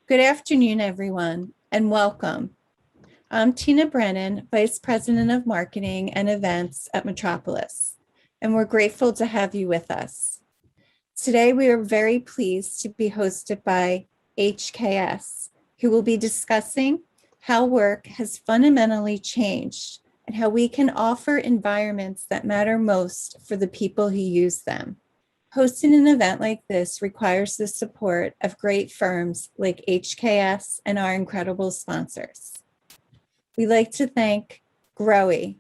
Good afternoon, everyone, and welcome. I'm Tina Brennan, Vice President of Marketing and Events at Metropolis, and we're grateful to have you with us. Today, we are very pleased to be hosted by HKS, who will be discussing how work has fundamentally changed and how we can offer environments that matter most for the people who use them. Hosting an event like this requires the support of great firms like HKS and our incredible sponsors. We'd like to thank Growy,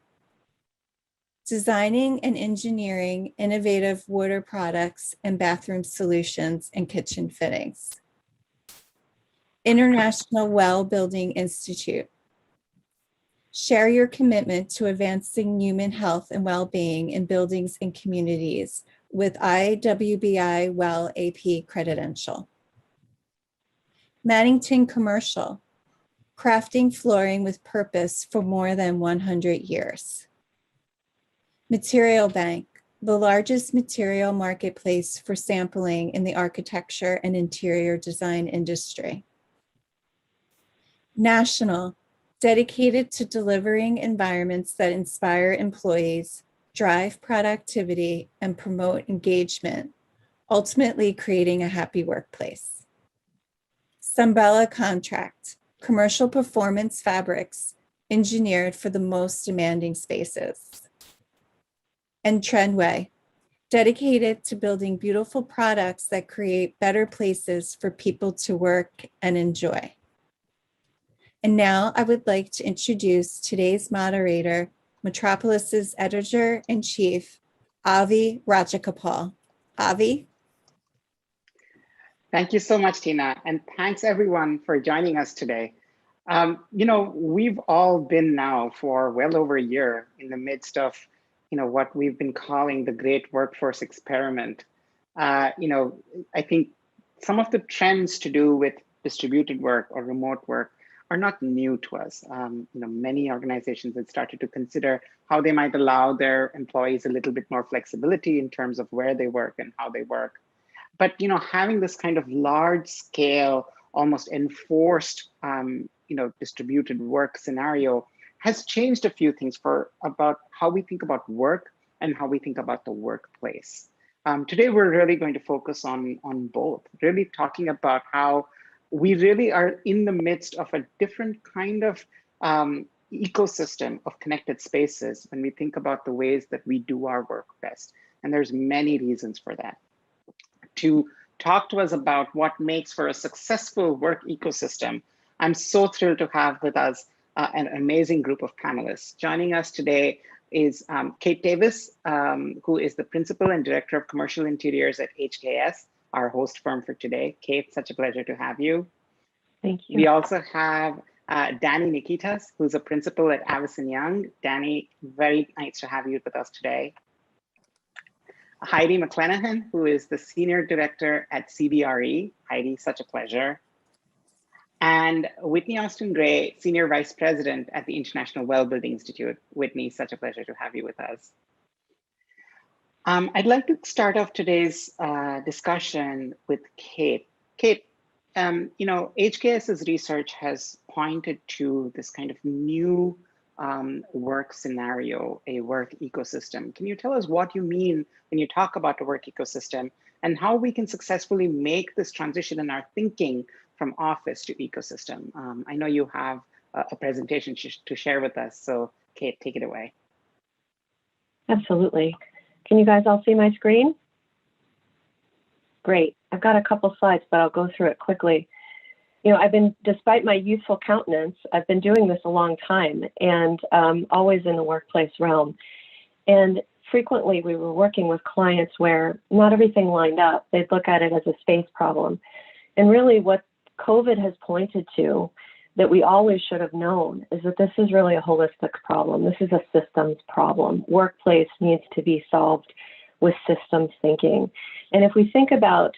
designing and engineering innovative water products and bathroom solutions and kitchen fittings. International Well Building Institute. Share your commitment to advancing human health and well-being in buildings and communities with IWBI Well AP credential. Maddington Commercial, crafting flooring with purpose for more than 100 years. Material Bank, the largest material marketplace for sampling in the architecture and interior design industry. National, dedicated to delivering environments that inspire employees, drive productivity, and promote engagement, ultimately creating a happy workplace. Sunbrella Contract, commercial performance fabrics engineered for the most demanding spaces. And Trendway, dedicated to building beautiful products that create better places for people to work and enjoy. And now I would like to introduce today's moderator, Metropolis's Editor-in-Chief, Avi Rajagopal. Avi? Thank you so much, Tina, and thanks everyone for joining us today. We've all been now for well over a year in the midst of, what we've been calling the great workforce experiment. I think some of the trends to do with distributed work or remote work are not new to us. Many organizations have started to consider how they might allow their employees a little bit more flexibility in terms of where they work and how they work. But having this kind of large scale, almost enforced, distributed work scenario has changed a few things about how we think about work and how we think about the workplace. Today, we're really going to focus on both, really talking about how we really are in the midst of a different kind of ecosystem of connected spaces when we think about the ways that we do our work best. And there's many reasons for that. To talk to us about what makes for a successful work ecosystem, I'm so thrilled to have with us an amazing group of panelists. Joining us today is Kate Davis, who is the Principal and Director of Commercial Interiors at HKS, our host firm for today. Kate, such a pleasure to have you. Thank you. We also have Danny Nikitas, who's a principal at Avison Young. Danny, very nice to have you with us today. Heidi McClanahan, who is the Senior Director at CBRE. Heidi, such a pleasure. And Whitney Austin Gray, Senior Vice President at the International Well Building Institute. Whitney, such a pleasure to have you with us. I'd like to start off today's discussion with Kate. Kate, HKS's research has pointed to this kind of new work scenario, a work ecosystem. Can you tell us what you mean when you talk about a work ecosystem and how we can successfully make this transition in our thinking from office to ecosystem? I know you have a presentation to share with us, so Kate, take it away. Absolutely. Can you guys all see my screen? Great. I've got a couple slides, but I'll go through it quickly. Despite my youthful countenance, I've been doing this a long time and always in the workplace realm. And frequently we were working with clients where not everything lined up. They'd look at it as a space problem. And really what COVID has pointed to that we always should have known is that this is really a holistic problem. This is a systems problem. Workplace needs to be solved with systems thinking. And if we think about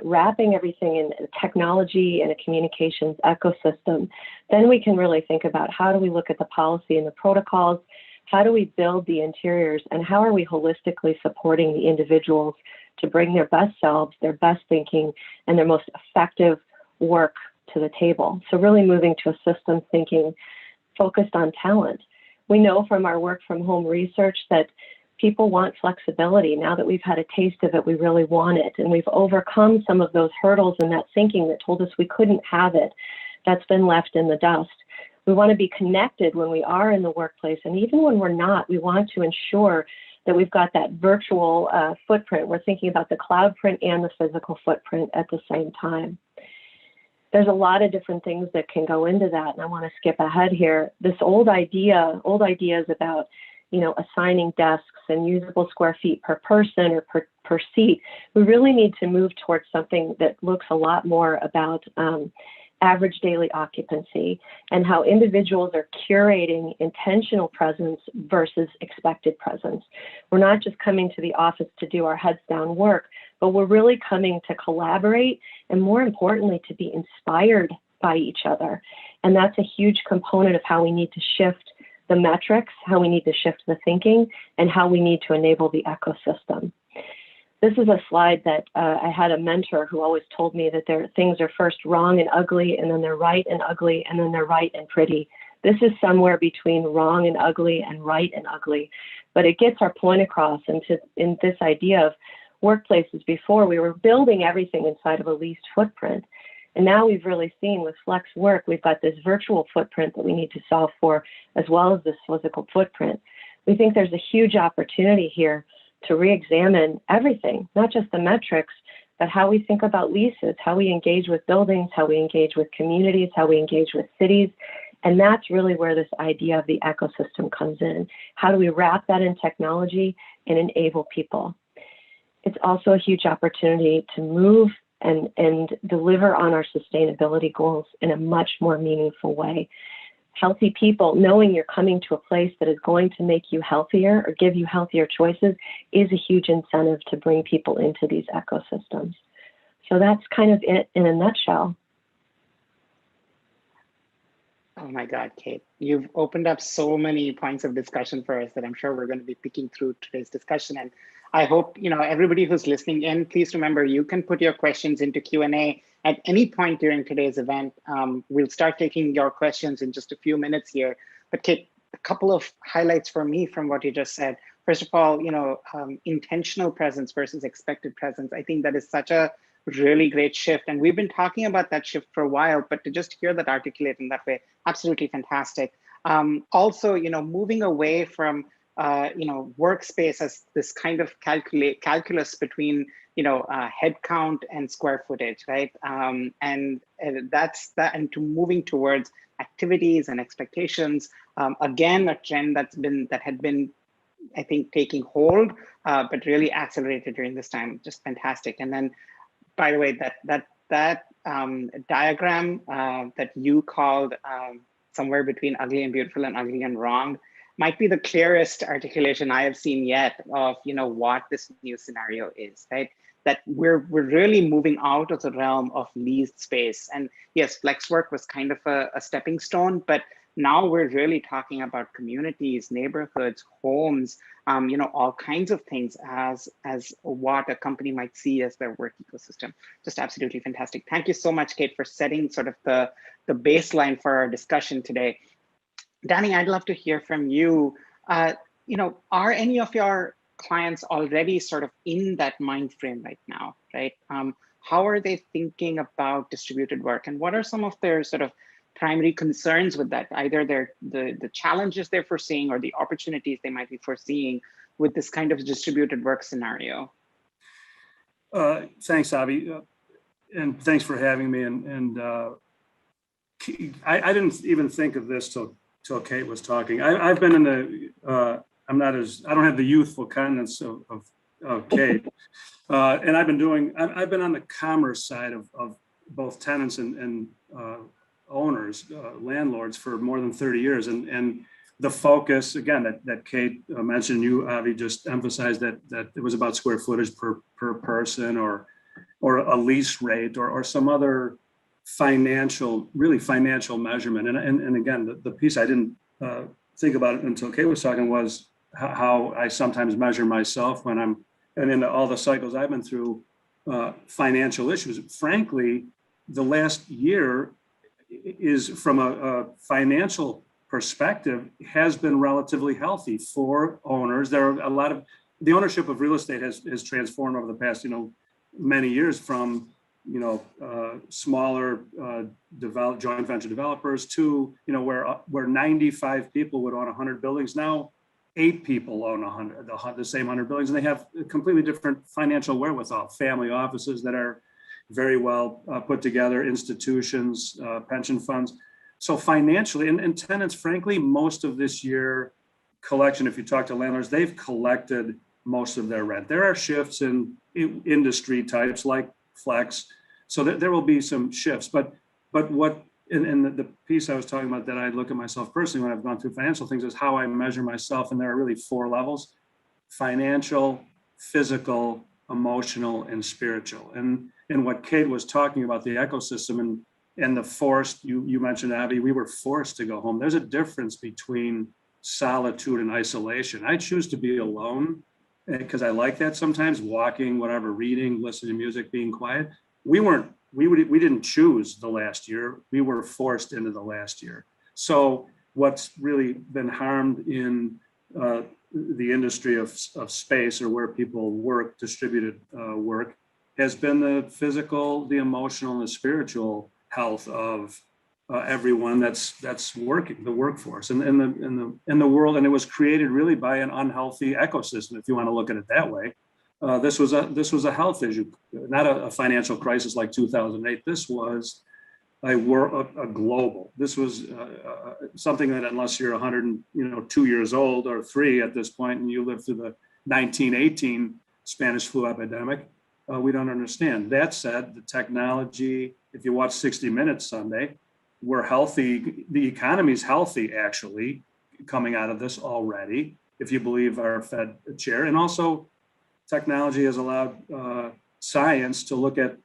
wrapping everything in technology and a communications ecosystem, then we can really think about how do we look at the policy and the protocols, how do we build the interiors, and how are we holistically supporting the individuals to bring their best selves, their best thinking, and their most effective work to the table. So really moving to a systems thinking focused on talent. We know from our work from home research that people want flexibility. Now that we've had a taste of it, we really want it. And we've overcome some of those hurdles in that thinking that told us we couldn't have it. That's been left in the dust. We want to be connected when we are in the workplace. And even when we're not, we want to ensure that we've got that virtual footprint. We're thinking about the cloud print and the physical footprint at the same time. There's a lot of different things that can go into that. And I want to skip ahead here. This old ideas about, assigning desks and usable square feet per person or per seat. We really need to move towards something that looks a lot more about average daily occupancy and how individuals are curating intentional presence versus expected presence. We're not just coming to the office to do our heads down work, but we're really coming to collaborate and, more importantly, to be inspired by each other. And that's a huge component of how we need to shift the metrics, how we need to shift the thinking, and how we need to enable the ecosystem. This is a slide that I had a mentor who always told me that things are first wrong and ugly, and then they're right and ugly, and then they're right and pretty. This is somewhere between wrong and ugly and right and ugly, but it gets our point across in this idea of workplaces. Before, we were building everything inside of a leased footprint. And now we've really seen with flex work, we've got this virtual footprint that we need to solve for, as well as this physical footprint. We think there's a huge opportunity here to re-examine everything, not just the metrics, but how we think about leases, how we engage with buildings, how we engage with communities, how we engage with cities. And that's really where this idea of the ecosystem comes in. How do we wrap that in technology and enable people? It's also a huge opportunity to move and deliver on our sustainability goals in a much more meaningful way. Healthy people, knowing you're coming to a place that is going to make you healthier or give you healthier choices, is a huge incentive to bring people into these ecosystems. So that's kind of it in a nutshell. Oh my God, Kate, you've opened up so many points of discussion for us that I'm sure we're going to be picking through today's discussion. And I hope, everybody who's listening in, please remember you can put your questions into Q&A at any point during today's event. We'll start taking your questions in just a few minutes here. But Kate, a couple of highlights for me from what you just said. First of all, intentional presence versus expected presence. I think that is such a really great shift. And we've been talking about that shift for a while, but to just hear that articulated in that way, absolutely fantastic. Also, moving away from workspace as this kind of calculus between, headcount and square footage, right? And that's that, and to moving towards activities and expectations. Again, a trend that had been, I think, taking hold, but really accelerated during this time. Just fantastic. And then, by the way, that diagram that you called somewhere between ugly and beautiful and ugly and wrong might be the clearest articulation I have seen yet of what this new scenario is, right? That we're really moving out of the realm of leased space. And yes, flex work was kind of a stepping stone, but now we're really talking about communities, neighborhoods, homes, all kinds of things as what a company might see as their work ecosystem. Just absolutely fantastic. Thank you so much, Kate, for setting sort of the baseline for our discussion today. Danny, I'd love to hear from you. Are any of your clients already sort of in that mind frame right now, right? How are they thinking about distributed work, and what are some of their sort of primary concerns with that, either the challenges they're foreseeing or the opportunities they might be foreseeing with this kind of distributed work scenario? Thanks, Avi, and thanks for having me. And I didn't even think of this till Kate was talking. I've been in the I don't have the youthful countenance of Kate, and I've been on the commerce side of both tenants and owners, landlords, for more than 30 years. And the focus, again, that Kate mentioned, you, Avi, just emphasized that it was about square footage per person or a lease rate or some other financial measurement. And again, the piece I didn't think about it until Kate was talking was how I sometimes measure myself when I'm, and in all the cycles I've been through, financial issues. Frankly, the last year is, from a financial perspective, has been relatively healthy for owners. There are a lot of, the ownership of real estate has transformed over the past, many years, from, smaller joint venture developers to, where 95 people would own 100 buildings. Now 8 people own the same 100 buildings, and they have a completely different financial wherewithal. Family offices that are very well put together, institutions, pension funds. So financially, and tenants, frankly, most of this year collection, if you talk to landlords, they've collected most of their rent. There are shifts in industry types like flex, so there will be some shifts. But what, in the piece I was talking about that I look at myself personally when I've gone through financial things, is how I measure myself. And there are really 4 levels: financial, physical, emotional, and spiritual. And what Kate was talking about, the ecosystem and the forced, you mentioned, Avi, we were forced to go home. There's a difference between solitude and isolation. I choose to be alone because I like that sometimes, walking, whatever, reading, listening to music, being quiet. We didn't choose the last year. We were forced into the last year. So what's really been harmed in the industry of space, or where people work, distributed work, has been the physical, the emotional, and the spiritual health of everyone that's working, the workforce, and in the world. And it was created really by an unhealthy ecosystem, if you want to look at it that way. This was a health issue, not a financial crisis like 2008. This was a global. This was something that, unless you're 102 years old or 3 at this point, and you lived through the 1918 Spanish flu epidemic, we don't understand. That said, the technology, if you watch 60 Minutes Sunday, we're healthy. The economy's healthy, actually, coming out of this already, if you believe our Fed chair. And also, technology has allowed science to look at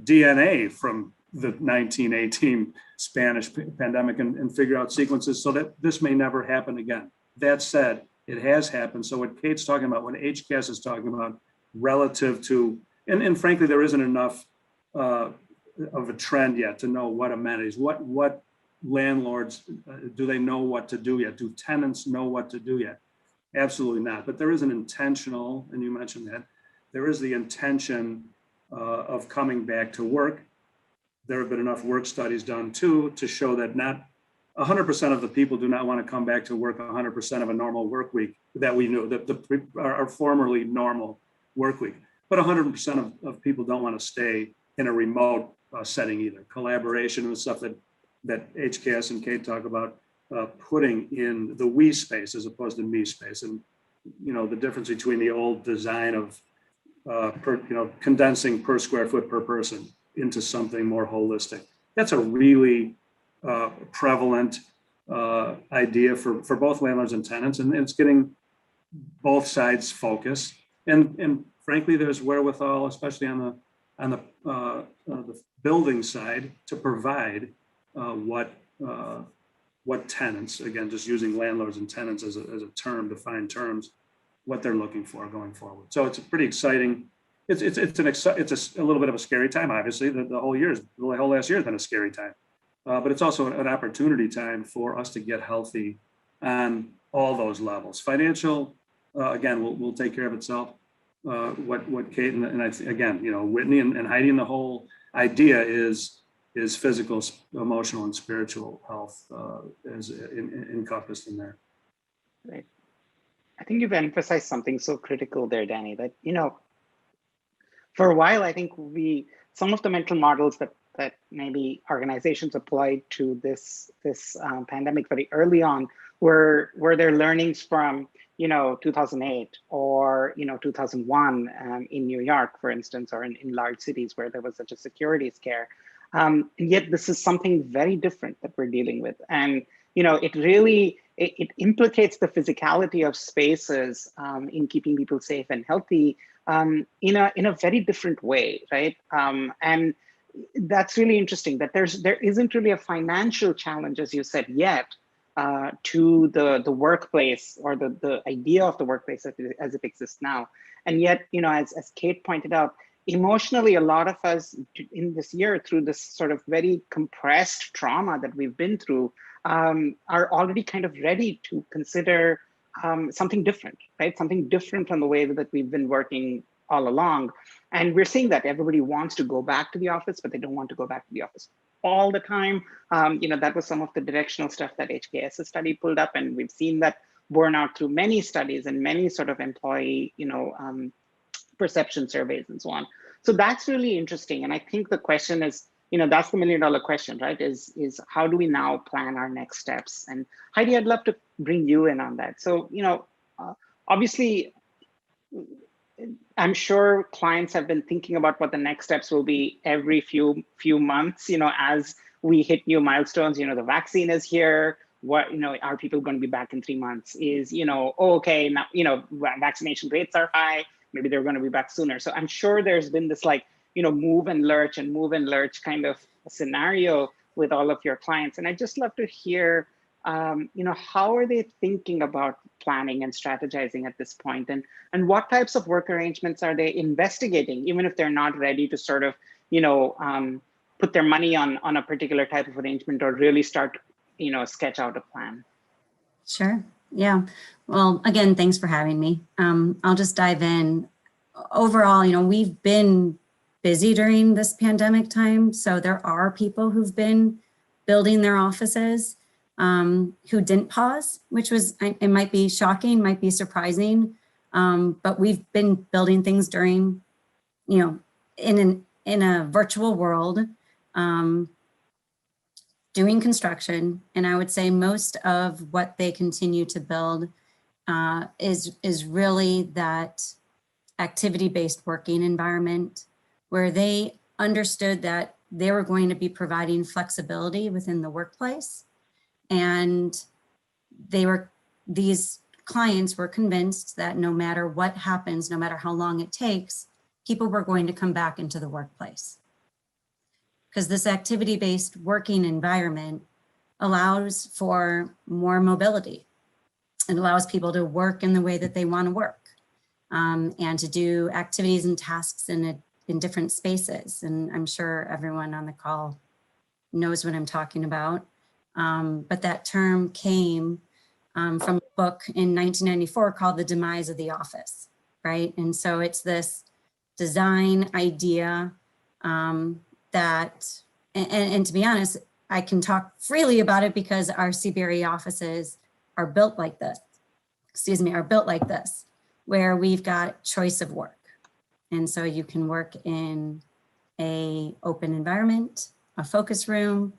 DNA from the 1918 Spanish pandemic and figure out sequences so that this may never happen again. That said, it has happened. So what Kate's talking about, what HCAS is talking about, relative to, and frankly, there isn't enough of a trend yet to know what amenities, what landlords, do they know what to do yet? Do tenants know what to do yet? Absolutely not. But there is an intentional, and you mentioned that, there is the intention of coming back to work. There have been enough work studies done too to show that not 100% of the people do not want to come back to work 100% of a normal work week that we knew, that our formerly normal work week. But 100% of people don't want to stay in a remote setting either. Collaboration and the stuff that HCAS and Kate talk about, putting in the we space as opposed to me space. And, the difference between the old design of, condensing per square foot per person into something more holistic. That's a really prevalent idea for both landlords and tenants, and it's getting both sides focused. And frankly, there's wherewithal, especially on the building side, to provide what tenants, again, just using landlords and tenants as a term, defined terms, what they're looking for going forward. So it's a pretty exciting. It's a little bit of a scary time. Obviously, the whole last year has been a scary time, but it's also an opportunity time for us to get healthy on all those levels. Financial, again, will take care of itself. What Kate and I again, Whitney and Heidi, and the whole idea is physical, emotional, and spiritual health is encompassed in there. Right. I think you've emphasized something so critical there, Danny, that, for a while, I think some of the mental models that maybe organizations applied to this pandemic very early on were their learnings from 2008 or 2001 in New York, for instance, or in large cities where there was such a security scare. And yet this is something very different that we're dealing with, and it really implicates the physicality of spaces in keeping people safe and healthy in a very different way, right? And that's really interesting that there isn't really a financial challenge, as you said, yet to the workplace or the idea of the workplace as it exists now. And yet, as Kate pointed out, emotionally, a lot of us in this year, through this sort of very compressed trauma that we've been through, are already kind of ready to consider something different, right? Something different from the way that we've been working all along. And we're seeing that everybody wants to go back to the office, but they don't want to go back to the office all the time. That was some of the directional stuff that HKS's study pulled up, and we've seen that borne out through many studies and many sort of employee, perception surveys and so on. So that's really interesting. And I think the question is, that's the $1 million question, right? Is how do we now plan our next steps? And Heidi, I'd love to bring you in on that. So, obviously, I'm sure clients have been thinking about what the next steps will be every few months, as we hit new milestones. The vaccine is here. What, are people going to be back in 3 months? Is, okay, now, vaccination rates are high. Maybe they're going to be back sooner. So I'm sure there's been this move and lurch kind of scenario with all of your clients. And I'd just love to hear, how are they thinking about planning and strategizing at this point? And what types of work arrangements are they investigating, even if they're not ready to sort of, put their money on a particular type of arrangement or really start, sketch out a plan? Sure. Yeah. Well, again, thanks for having me. I'll just dive in. Overall, we've been busy during this pandemic time. So there are people who've been building their offices who didn't pause, which was, it might be shocking, might be surprising. But we've been building things during, in a virtual world, doing construction. And I would say most of what they continue to build is really that activity-based working environment where they understood that they were going to be providing flexibility within the workplace. And these clients were convinced that no matter what happens, no matter how long it takes, people were going to come back into the workplace. Because this activity-based working environment allows for more mobility. It allows people to work in the way that they want to work and to do activities and tasks in different spaces. And I'm sure everyone on the call knows what I'm talking about. But that term came from a book in 1994 called The Demise of the Office, right? And so it's this design idea that, and to be honest, I can talk freely about it because our CBRE offices are built like this, where we've got choice of work. And so you can work in a open environment, a focus room,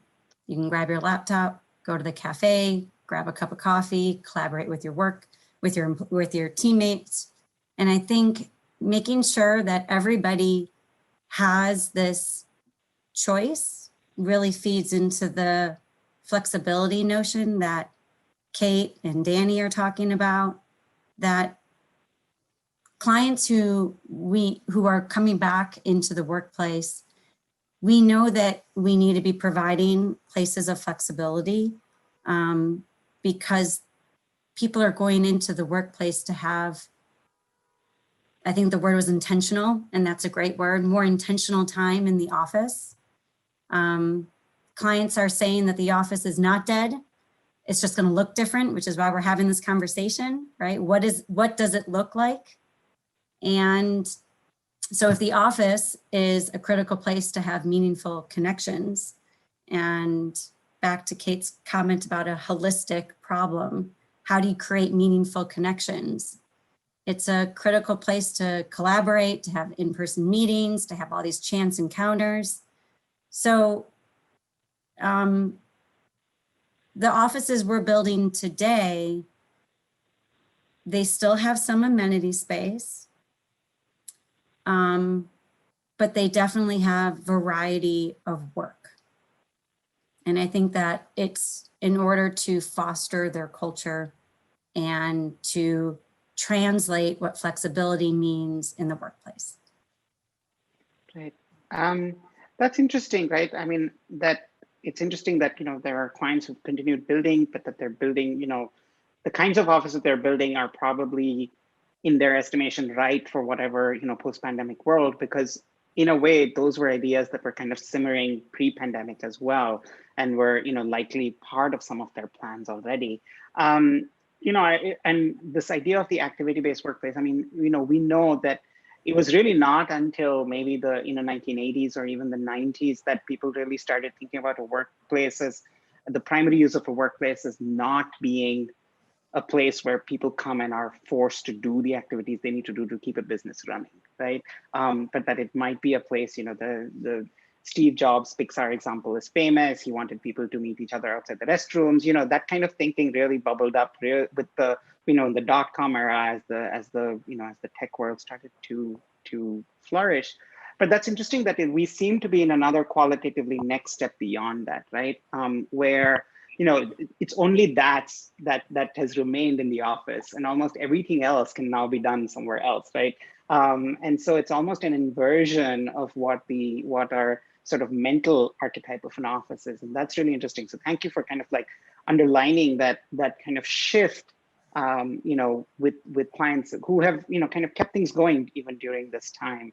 you can grab your laptop, go to the cafe, grab a cup of coffee, collaborate with your work, with your teammates. And I think making sure that everybody has this choice really feeds into the flexibility notion that Kate and Danny are talking about, that clients who are coming back into the workplace, we know that we need to be providing places of flexibility because people are going into the workplace to have, I think the word was intentional, and that's a great word, more intentional time in the office. Clients are saying that the office is not dead. It's just going to look different, which is why we're having this conversation, right? What does it look like? And so if the office is a critical place to have meaningful connections, and back to Kate's comment about a holistic problem, how do you create meaningful connections? It's a critical place to collaborate, to have in-person meetings, to have all these chance encounters. So the offices we're building today, they still have some amenity space, but they definitely have variety of work. And I think that it's in order to foster their culture and to translate what flexibility means in the workplace. Right. That's interesting, right? I mean, that it's interesting that, there are clients who've continued building, but that they're building, the kinds of offices they're building are probably, in their estimation, right for whatever, post-pandemic world, because in a way, those were ideas that were kind of simmering pre-pandemic as well, and were, likely part of some of their plans already. And this idea of the activity-based workplace, I mean, we know that it was really not until maybe the 1980s or even the 90s that people really started thinking about a workplace as the primary use of a workplace as not being a place where people come and are forced to do the activities they need to do to keep a business running, right? But that it might be a place, the Steve Jobs Pixar example is famous. He wanted people to meet each other outside the restrooms. That kind of thinking really bubbled up with the, the dot-com era as the tech world started to flourish. But that's interesting that we seem to be in another qualitatively next step beyond that, right? Where it's only that has remained in the office, and almost everything else can now be done somewhere else, right? And so it's almost an inversion of what our sort of mental archetype of an office is, and that's really interesting. So thank you for kind of like underlining that kind of shift, with clients who have kind of kept things going even during this time.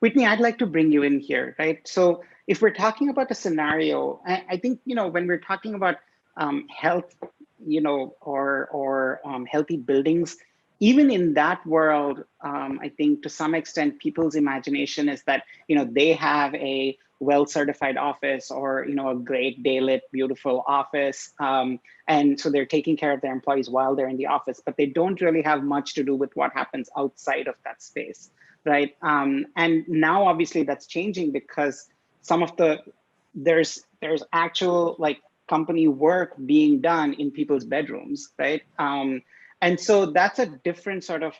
Whitney, I'd like to bring you in here, right? So if we're talking about a scenario, I think, when we're talking about health, or healthy buildings, even in that world, I think to some extent, people's imagination is that, they have a well-certified office or, a great day-lit, beautiful office. And so they're taking care of their employees while they're in the office, but they don't really have much to do with what happens outside of that space. Right. And now obviously that's changing because some of there's actual like company work being done in people's bedrooms. Right. And so that's a different sort of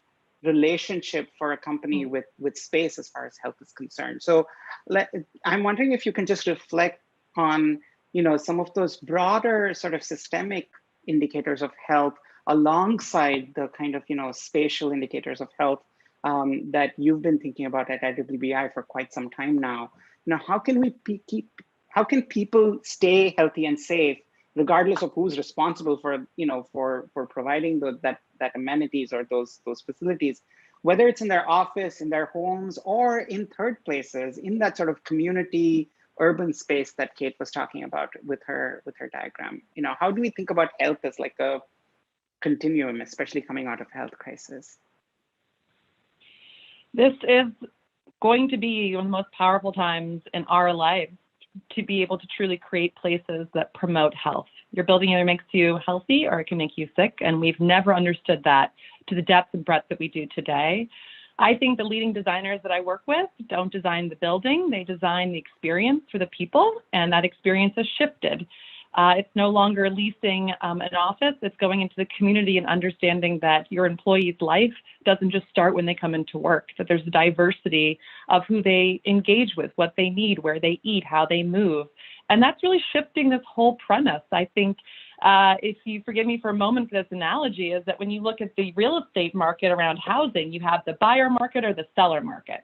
relationship for a company with space as far as health is concerned. So I'm wondering if you can just reflect on, some of those broader sort of systemic indicators of health alongside the kind of, spatial indicators of health that you've been thinking about at IWBI for quite some time now. How can people stay healthy and safe, regardless of who's responsible for, for providing that amenities or those facilities, whether it's in their office, in their homes, or in third places, in that sort of community urban space that Kate was talking about with her diagram. How do we think about health as like a continuum, especially coming out of health crisis? This is going to be one of the most powerful times in our lives to be able to truly create places that promote health. Your building either makes you healthy or it can make you sick, and we've never understood that to the depth and breadth that we do today. I think the leading designers that I work with don't design the building, they design the experience for the people, and that experience has shifted. It's no longer leasing an office, it's going into the community and understanding that your employee's life doesn't just start when they come into work, that there's a diversity of who they engage with, what they need, where they eat, how they move. And that's really shifting this whole premise. I think if you forgive me for a moment for this analogy, is that when you look at the real estate market around housing, you have the buyer market or the seller market.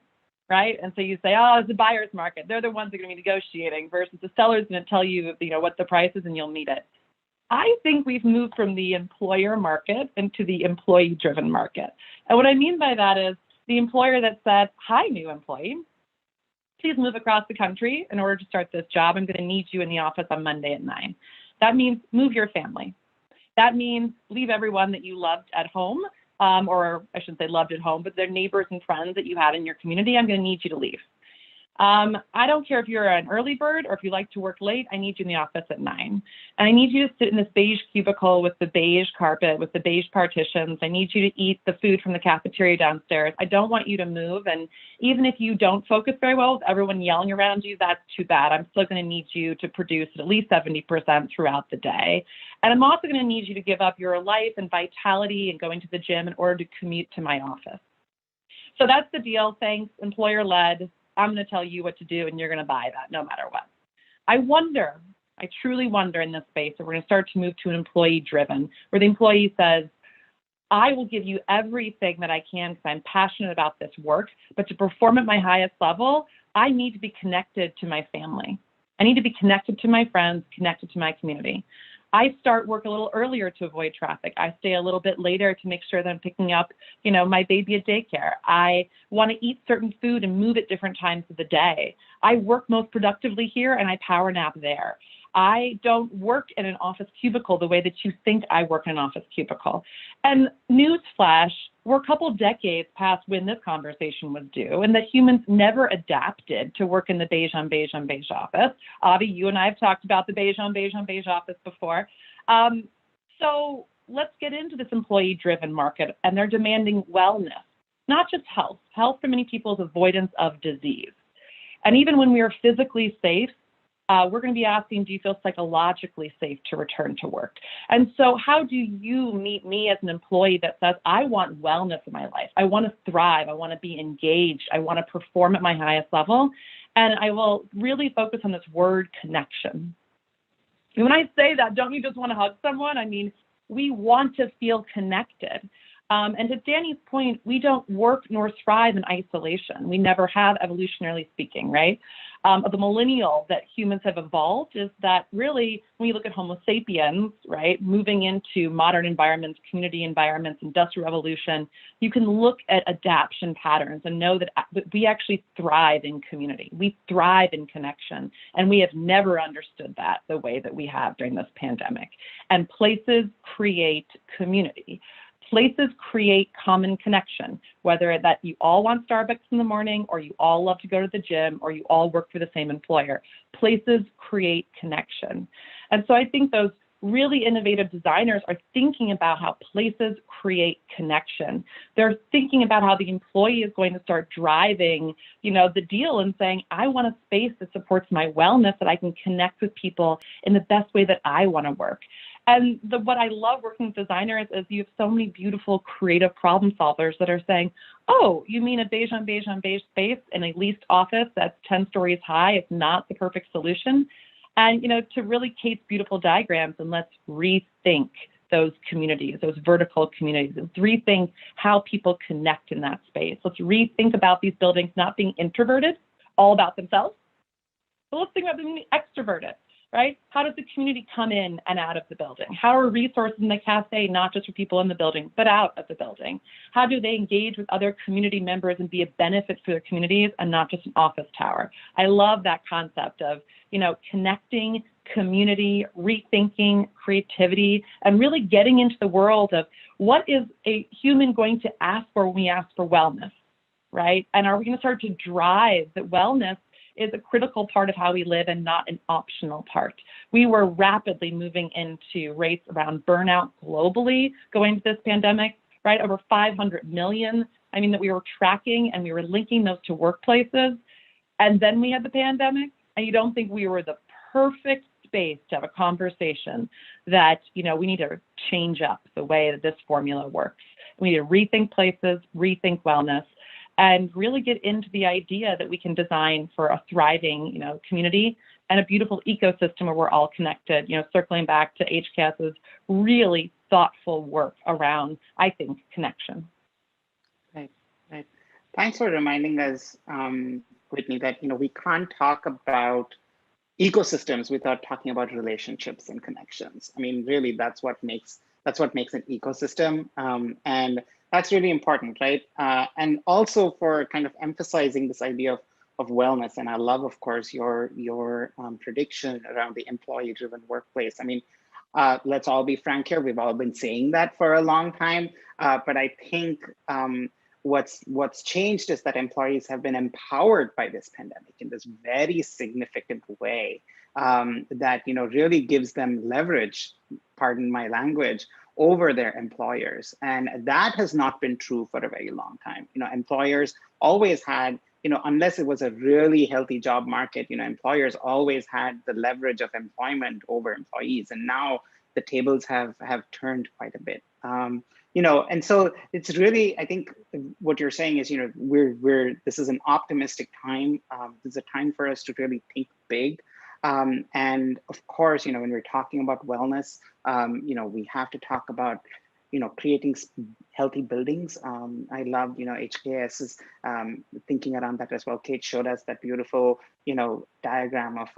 Right? And so you say, oh, it's the buyer's market. They're the ones that are going to be negotiating versus the seller's going to tell you, what the price is and you'll meet it. I think we've moved from the employer market into the employee-driven market. And what I mean by that is the employer that said, hi, new employee, please move across the country in order to start this job. I'm going to need you in the office on Monday at 9. That means move your family. That means leave everyone that you loved at home. Or I shouldn't say loved at home, but their neighbors and friends that you had in your community, I'm going to need you to leave. I don't care if you're an early bird or if you like to work late, I need you in the office at 9. And I need you to sit in this beige cubicle with the beige carpet, with the beige partitions. I need you to eat the food from the cafeteria downstairs. I don't want you to move. And even if you don't focus very well with everyone yelling around you, that's too bad. I'm still going to need you to produce at least 70% throughout the day. And I'm also going to need you to give up your life and vitality and going to the gym in order to commute to my office. So that's the deal. Thanks, employer-led. I'm going to tell you what to do and you're going to buy that no matter what. I truly wonder in this space that we're going to start to move to an employee-driven, where the employee says, I will give you everything that I can because I'm passionate about this work, but to perform at my highest level, I need to be connected to my family. I need to be connected to my friends, connected to my community. I start work a little earlier to avoid traffic. I stay a little bit later to make sure that I'm picking up, my baby at daycare. I want to eat certain food and move at different times of the day. I work most productively here and I power nap there. I don't work in an office cubicle the way that you think I work in an office cubicle. And newsflash, we're a couple decades past when this conversation was due, and that humans never adapted to work in the beige on beige on beige office. Avi, you and I have talked about the beige on beige on beige office before. So let's get into this employee-driven market, and they're demanding wellness, not just health. Health for many people is avoidance of disease. And even when we are physically safe, we're going to be asking, do you feel psychologically safe to return to work? And so how do you meet me as an employee that says, I want wellness in my life. I want to thrive. I want to be engaged. I want to perform at my highest level. And I will really focus on this word connection. And when I say that, don't you just want to hug someone? I mean, we want to feel connected. And to Danny's point, we don't work nor thrive in isolation. We never have, evolutionarily speaking, right? The millennial that humans have evolved is that really, when you look at Homo sapiens, right, moving into modern environments, community environments, industrial revolution, you can look at adaptation patterns and know that we actually thrive in community. We thrive in connection. And we have never understood that the way that we have during this pandemic. And places create community. Places create common connection, whether that you all want Starbucks in the morning, or you all love to go to the gym, or you all work for the same employer. Places create connection. And so I think those really innovative designers are thinking about how places create connection. They're thinking about how the employee is going to start driving, the deal and saying, I want a space that supports my wellness, that I can connect with people in the best way that I want to work. And what I love working with designers is you have so many beautiful creative problem solvers that are saying, oh, you mean a beige on beige on beige space in a leased office that's 10 stories high? It's not the perfect solution. And, to really Kate's beautiful diagrams, and let's rethink those communities, those vertical communities. Let's rethink how people connect in that space. Let's rethink about these buildings not being introverted, all about themselves, but let's think about them being extroverted. Right? How does the community come in and out of the building? How are resources in the cafe not just for people in the building, but out of the building? How do they engage with other community members and be a benefit for their communities and not just an office tower? I love that concept of, connecting, community, rethinking, creativity, and really getting into the world of what is a human going to ask for when we ask for wellness, right? And are we going to start to drive that wellness is a critical part of how we live and not an optional part. We were rapidly moving into rates around burnout globally going into this pandemic, right? Over 500 million, that we were tracking, and we were linking those to workplaces. And then we had the pandemic, and you don't think we were the perfect space to have a conversation that, we need to change up the way that this formula works. We need to rethink places, rethink wellness, and really get into the idea that we can design for a thriving, community and a beautiful ecosystem where we're all connected, circling back to HCAS's really thoughtful work around, I think, connection. Right. Thanks for reminding us, Whitney, that, we can't talk about ecosystems without talking about relationships and connections. Really, that's what makes an ecosystem. And that's really important, right? And also for kind of emphasizing this idea of wellness. And I love, of course, your prediction around the employee-driven workplace. Let's all be frank here. We've all been saying that for a long time, but I think what's changed is that employees have been empowered by this pandemic in this very significant way that really gives them leverage, pardon my language, over their employers. And that has not been true for a very long time. Employers always had, unless it was a really healthy job market, employers always had the leverage of employment over employees. And now the tables have turned quite a bit. And so it's really, I think what you're saying is, this is an optimistic time. This is a time for us to really think big. And of course, when we're talking about wellness, we have to talk about, creating healthy buildings. I love, HKS's thinking around that as well. Kate showed us that beautiful, diagram of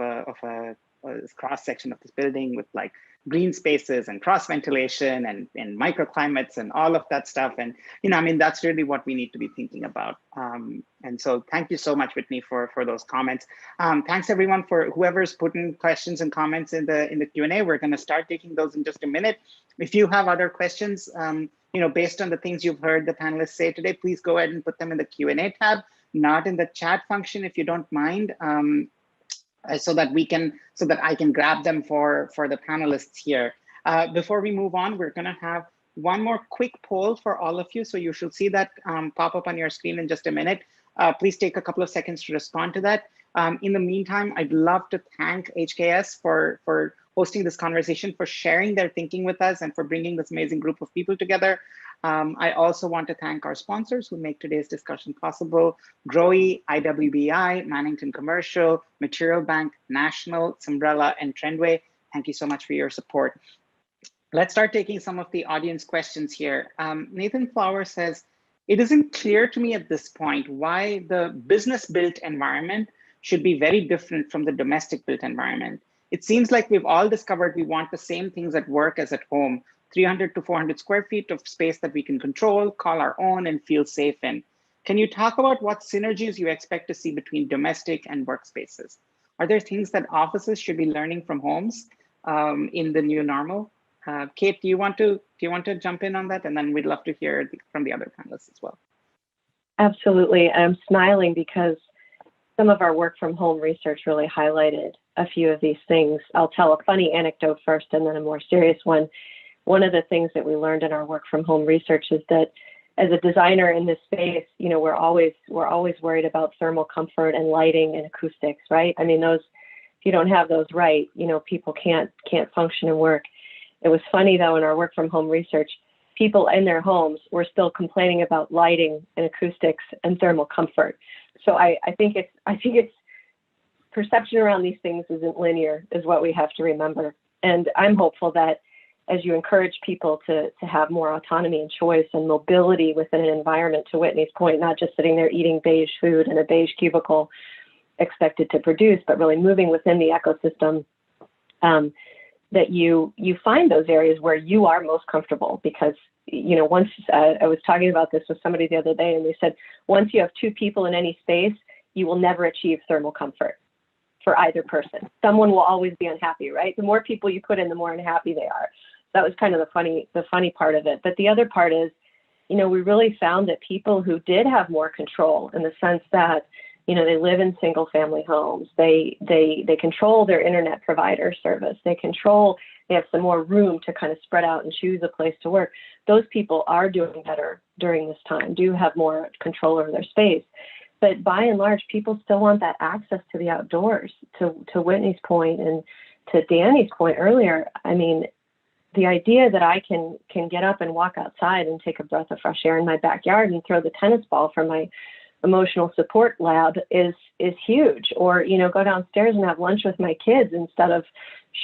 a this cross section of this building with like green spaces and cross ventilation and microclimates and all of that stuff. And, I mean, that's really what we need to be thinking about. And so thank you so much, Whitney, for those comments. Thanks everyone for whoever's putting questions and comments in the Q&A. We're going to start taking those in just a minute. If you have other questions, based on the things you've heard the panelists say today, please go ahead and put them in the Q&A tab, not in the chat function, if you don't mind. So that I can grab them for the panelists here. Before we move on, we're going to have one more quick poll for all of you. So you should see that pop up on your screen in just a minute. Please take a couple of seconds to respond to that. In the meantime, I'd love to thank HKS for hosting this conversation, for sharing their thinking with us, and for bringing this amazing group of people together. I also want to thank our sponsors who make today's discussion possible: Growy, IWBI, Mannington Commercial, Material Bank, National, Simbrella, and Trendway. Thank you so much for your support. Let's start taking some of the audience questions here. Nathan Flower says, it isn't clear to me at this point why the business-built environment should be very different from the domestic-built environment. It seems like we've all discovered we want the same things at work as at home: 300 to 400 square feet of space that we can control, call our own, and feel safe in. Can you talk about what synergies you expect to see between domestic and workspaces? Are there things that offices should be learning from homes in the new normal? Kate, do you want to jump in on that? And then we'd love to hear from the other panelists as well. Absolutely. I'm smiling because some of our work from home research really highlighted a few of these things. I'll tell a funny anecdote first and then a more serious one. One of the things that we learned in our work from home research is that as a designer in this space, we're always worried about thermal comfort and lighting and acoustics, right? I mean, those, if you don't have those right, people can't function and work. It was funny though, in our work from home research, people in their homes were still complaining about lighting and acoustics and thermal comfort. So I think it's perception around these things isn't linear, is what we have to remember. And I'm hopeful that as you encourage people to have more autonomy and choice and mobility within an environment, to Whitney's point, not just sitting there eating beige food in a beige cubicle expected to produce, but really moving within the ecosystem, that you find those areas where you are most comfortable. Because, once I was talking about this with somebody the other day, and they said, once you have two people in any space, you will never achieve thermal comfort for either person. Someone will always be unhappy, right? The more people you put in, the more unhappy they are. That was kind of the funny part of it. But the other part is, we really found that people who did have more control, in the sense that, they live in single family homes, they control their internet provider service, they have some more room to kind of spread out and choose a place to work. Those people are doing better during this time, do have more control over their space. But by and large, people still want that access to the outdoors. To Whitney's point and to Danny's point earlier, I mean, the idea that I can get up and walk outside and take a breath of fresh air in my backyard and throw the tennis ball from my emotional support lab is huge. Or, go downstairs and have lunch with my kids instead of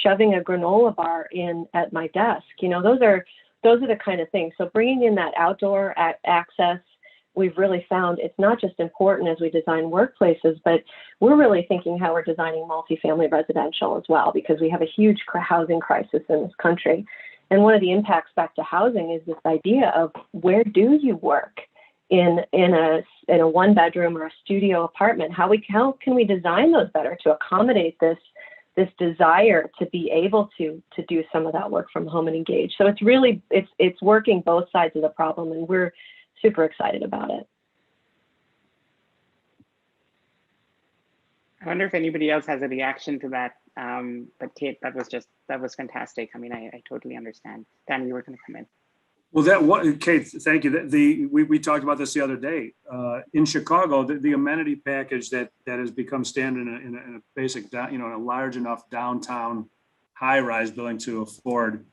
shoving a granola bar in at my desk. Those are the kind of things. So bringing in that outdoor access, we've really found it's not just important as we design workplaces, but we're really thinking how we're designing multifamily residential as well, because we have a huge housing crisis in this country. And one of the impacts back to housing is this idea of, where do you work in a one bedroom or a studio apartment? How can we design those better to accommodate this desire to be able to do some of that work from home and engage? So it's really, it's working both sides of the problem, and we're super excited about it. I wonder if anybody else has a reaction to that. But Kate, that was fantastic. I mean, I totally understand. Dan, you were going to come in. Well, Kate, thank you. We talked about this the other day. In Chicago, the amenity package that has become standard in a basic, in a large enough downtown high-rise building to afford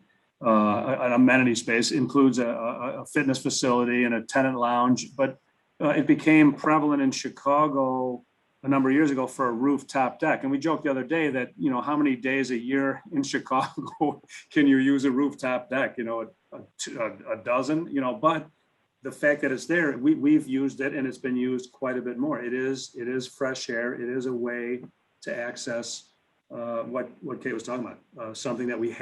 an amenity space includes a fitness facility and a tenant lounge. But it became prevalent in Chicago a number of years ago for a rooftop deck. And we joked the other day that, how many days a year in Chicago can you use a rooftop deck? A dozen, but the fact that it's there, we've used it, and it's been used quite a bit more. It is fresh air. It is a way to access what Kate was talking about, something that we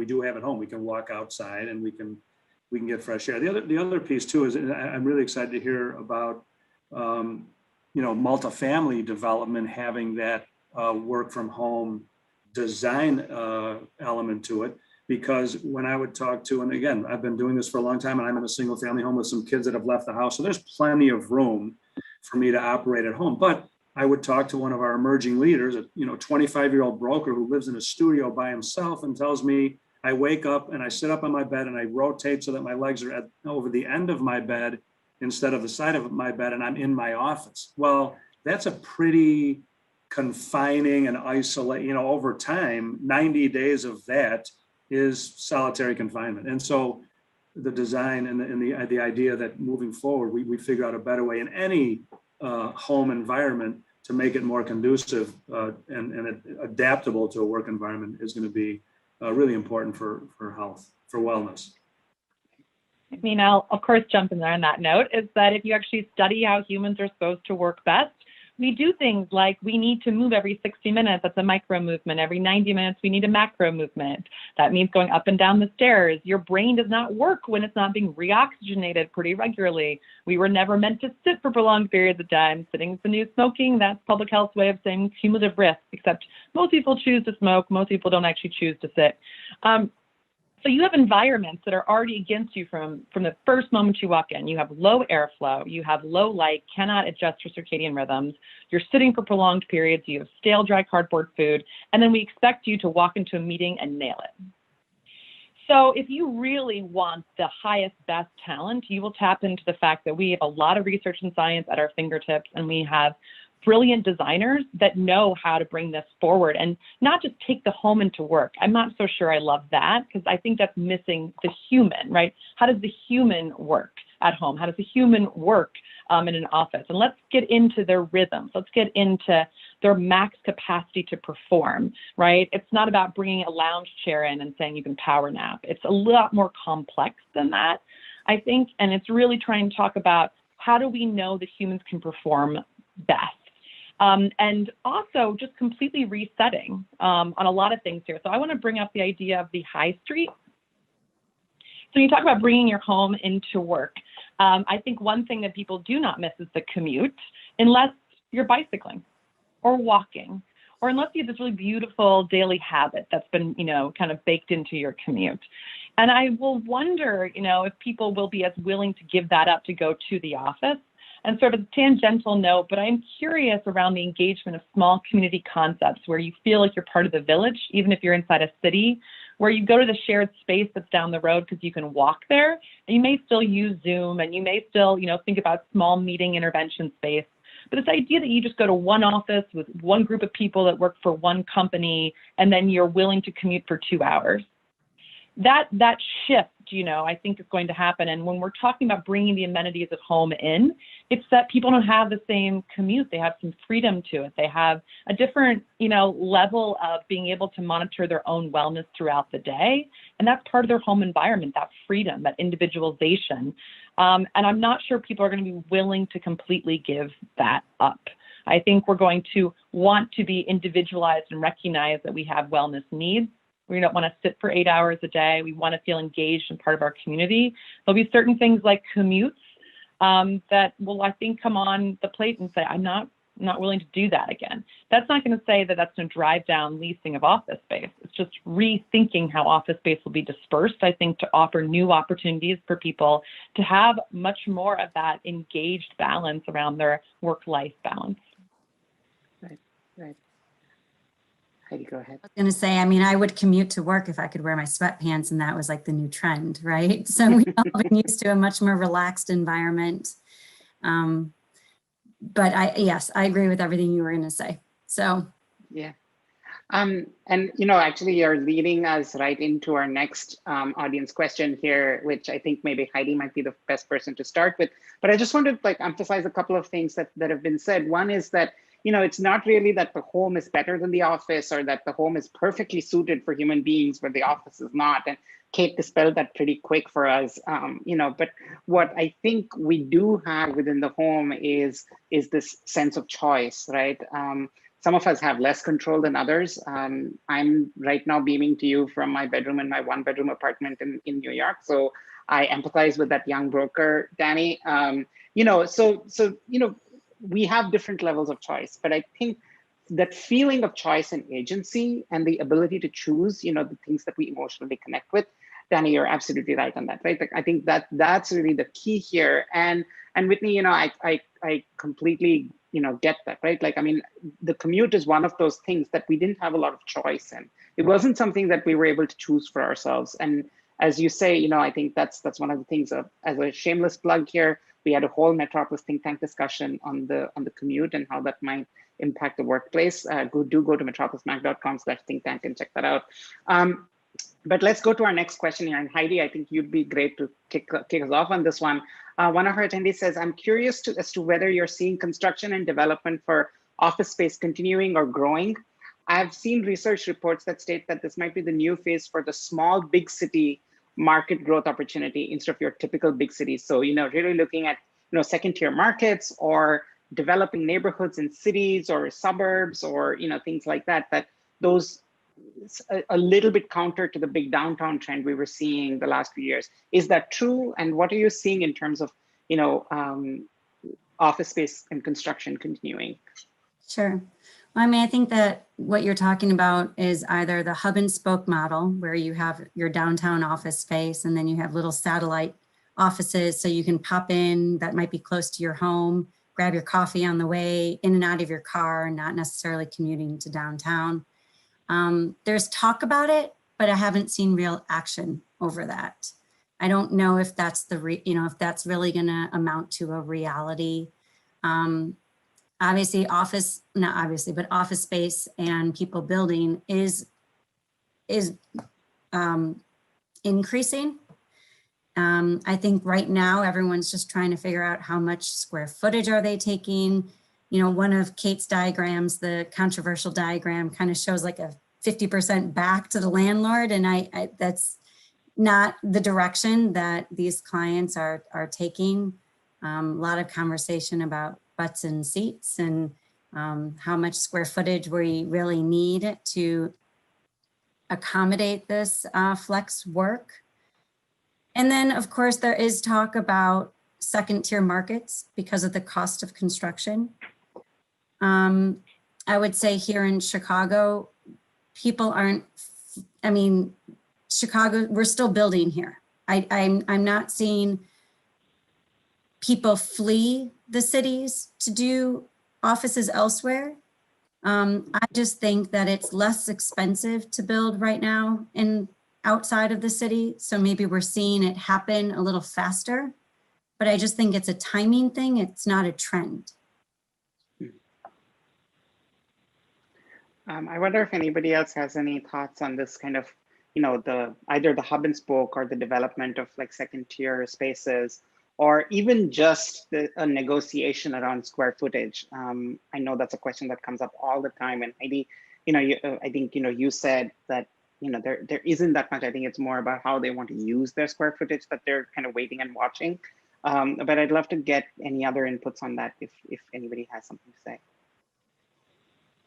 do have at home. We can walk outside and we can get fresh air. The other piece too is, and I'm really excited to hear about multifamily development having that work from home design element to it. Because when I would talk to, and again, I've been doing this for a long time, and I'm in a single family home with some kids that have left the house, so there's plenty of room for me to operate at home. But I would talk to one of our emerging leaders, a 25-year-old broker who lives in a studio by himself, and tells me, I wake up and I sit up on my bed and I rotate so that my legs are over the end of my bed instead of the side of my bed, and I'm in my office. Well, that's a pretty confining and isolate, over time, 90 days of that is solitary confinement. And so the design and the idea that moving forward, we figure out a better way in any home environment to make it more conducive and adaptable to a work environment is going to be really important for health, for wellness. I mean, I'll of course jump in there on that note, is that if you actually study how humans are supposed to work best, we do things like we need to move every 60 minutes. That's a micro movement. Every 90 minutes, we need a macro movement. That means going up and down the stairs. Your brain does not work when it's not being reoxygenated pretty regularly. We were never meant to sit for prolonged periods of time. Sitting is the new smoking. That's public health's way of saying cumulative risk, except most people choose to smoke. Most people don't actually choose to sit. So you have environments that are already against you from the first moment you walk in. You have low airflow, you have low light, cannot adjust your circadian rhythms. You're sitting for prolonged periods, you have stale, dry cardboard food, and then we expect you to walk into a meeting and nail it. So if you really want the highest, best talent, you will tap into the fact that we have a lot of research and science at our fingertips, and we have brilliant designers that know how to bring this forward and not just take the home into work. I'm not so sure I love that, because I think that's missing the human, right? How does the human work at home? How does the human work in an office? And let's get into their rhythms. Let's get into their max capacity to perform, right? It's not about bringing a lounge chair in and saying you can power nap. It's a lot more complex than that, I think. And it's really trying to talk about how do we know that humans can perform best? And also just completely resetting on a lot of things here. So I want to bring up the idea of the high street. So you talk about bringing your home into work. I think one thing that people do not miss is the commute, unless you're bicycling or walking, or unless you have this really beautiful daily habit that's been, kind of baked into your commute. And I will wonder, if people will be as willing to give that up to go to the office. And sort of a tangential note, but I'm curious around the engagement of small community concepts where you feel like you're part of the village, even if you're inside a city, where you go to the shared space that's down the road because you can walk there, and you may still use Zoom, and you may still, think about small meeting intervention space. But this idea that you just go to one office with one group of people that work for one company, and then you're willing to commute for 2 hours. That shift, I think is going to happen. And when we're talking about bringing the amenities of home in, it's that people don't have the same commute. They have some freedom to it. They have a different, level of being able to monitor their own wellness throughout the day. And that's part of their home environment, that freedom, that individualization. And I'm not sure people are going to be willing to completely give that up. I think we're going to want to be individualized and recognize that we have wellness needs. We don't want to sit for 8 hours a day. We want to feel engaged and part of our community. There'll be certain things like commutes that will, I think, come on the plate and say, I'm not willing to do that again. That's not going to say that that's going to drive down leasing of office space. It's just rethinking how office space will be dispersed, I think, to offer new opportunities for people to have much more of that engaged balance around their work-life balance. Right. Heidi, go ahead. I was going to say, I would commute to work if I could wear my sweatpants and that was like the new trend, right? So we've all been used to a much more relaxed environment. But yes, I agree with everything you were going to say. So. Yeah. And, actually you're leading us right into our next audience question here, which I think maybe Heidi might be the best person to start with. But I just wanted to emphasize a couple of things that have been said. One is that it's not really that the home is better than the office or that the home is perfectly suited for human beings where the office is not. And Kate dispelled that pretty quick for us, but what I think we do have within the home is this sense of choice, right? some of us have less control than others. I'm right now beaming to you from my bedroom in my 1-bedroom apartment in New York. So I empathize with that young broker, Danny. We have different levels of choice, but I think that feeling of choice and agency and the ability to choose, the things that we emotionally connect with, Danny, you're absolutely right on that, right? Like, I think that's really the key here. And Whitney, I completely, get that, right? Like, I mean, the commute is one of those things that we didn't have a lot of choice in. It wasn't something that we were able to choose for ourselves. And as you say, I think that's one of the things as a shameless plug here, we had a whole Metropolis think tank discussion on the commute and how that might impact the workplace. Go to metropolismac.com/think tank and check that out. But let's go to our next question here. And Heidi, I think you'd be great to kick us off on this one. One of our attendees says, I'm curious as to whether you're seeing construction and development for office space continuing or growing. I've seen research reports that state that this might be the new phase for the small, big city market growth opportunity instead of your typical big cities. So, really looking at, second tier markets or developing neighborhoods in cities or suburbs or, things like that, those a little bit counter to the big downtown trend we were seeing the last few years. Is that true? And what are you seeing in terms of, office space and construction continuing? Sure. Well, I mean, I think that what you're talking about is either the hub and spoke model, where you have your downtown office space and then you have little satellite offices so you can pop in that might be close to your home, grab your coffee on the way, in and out of your car, not necessarily commuting to downtown. There's talk about it, but I haven't seen real action over that. I don't know if that's if that's really going to amount to a reality. Obviously, office space and people building is increasing. I think right now everyone's just trying to figure out how much square footage are they taking. One of Kate's diagrams, the controversial diagram, kind of shows like a 50% back to the landlord, and I that's not the direction that these clients are taking. A lot of conversation about butts and seats and how much square footage we really need to accommodate this flex work. And then, of course, there is talk about second tier markets because of the cost of construction. I would say here in Chicago, people aren't, Chicago, we're still building here. I'm not seeing people flee the cities to do offices elsewhere. I just think that it's less expensive to build right now outside of the city. So maybe we're seeing it happen a little faster, but I just think it's a timing thing. It's not a trend. I wonder if anybody else has any thoughts on this kind of, either the hub and spoke or the development of like second tier spaces, or even just a negotiation around square footage. I know that's a question that comes up all the time. And Heidi, I think, you said that, there isn't that much. I think it's more about how they want to use their square footage that they're kind of waiting and watching. But I'd love to get any other inputs on that if anybody has something to say.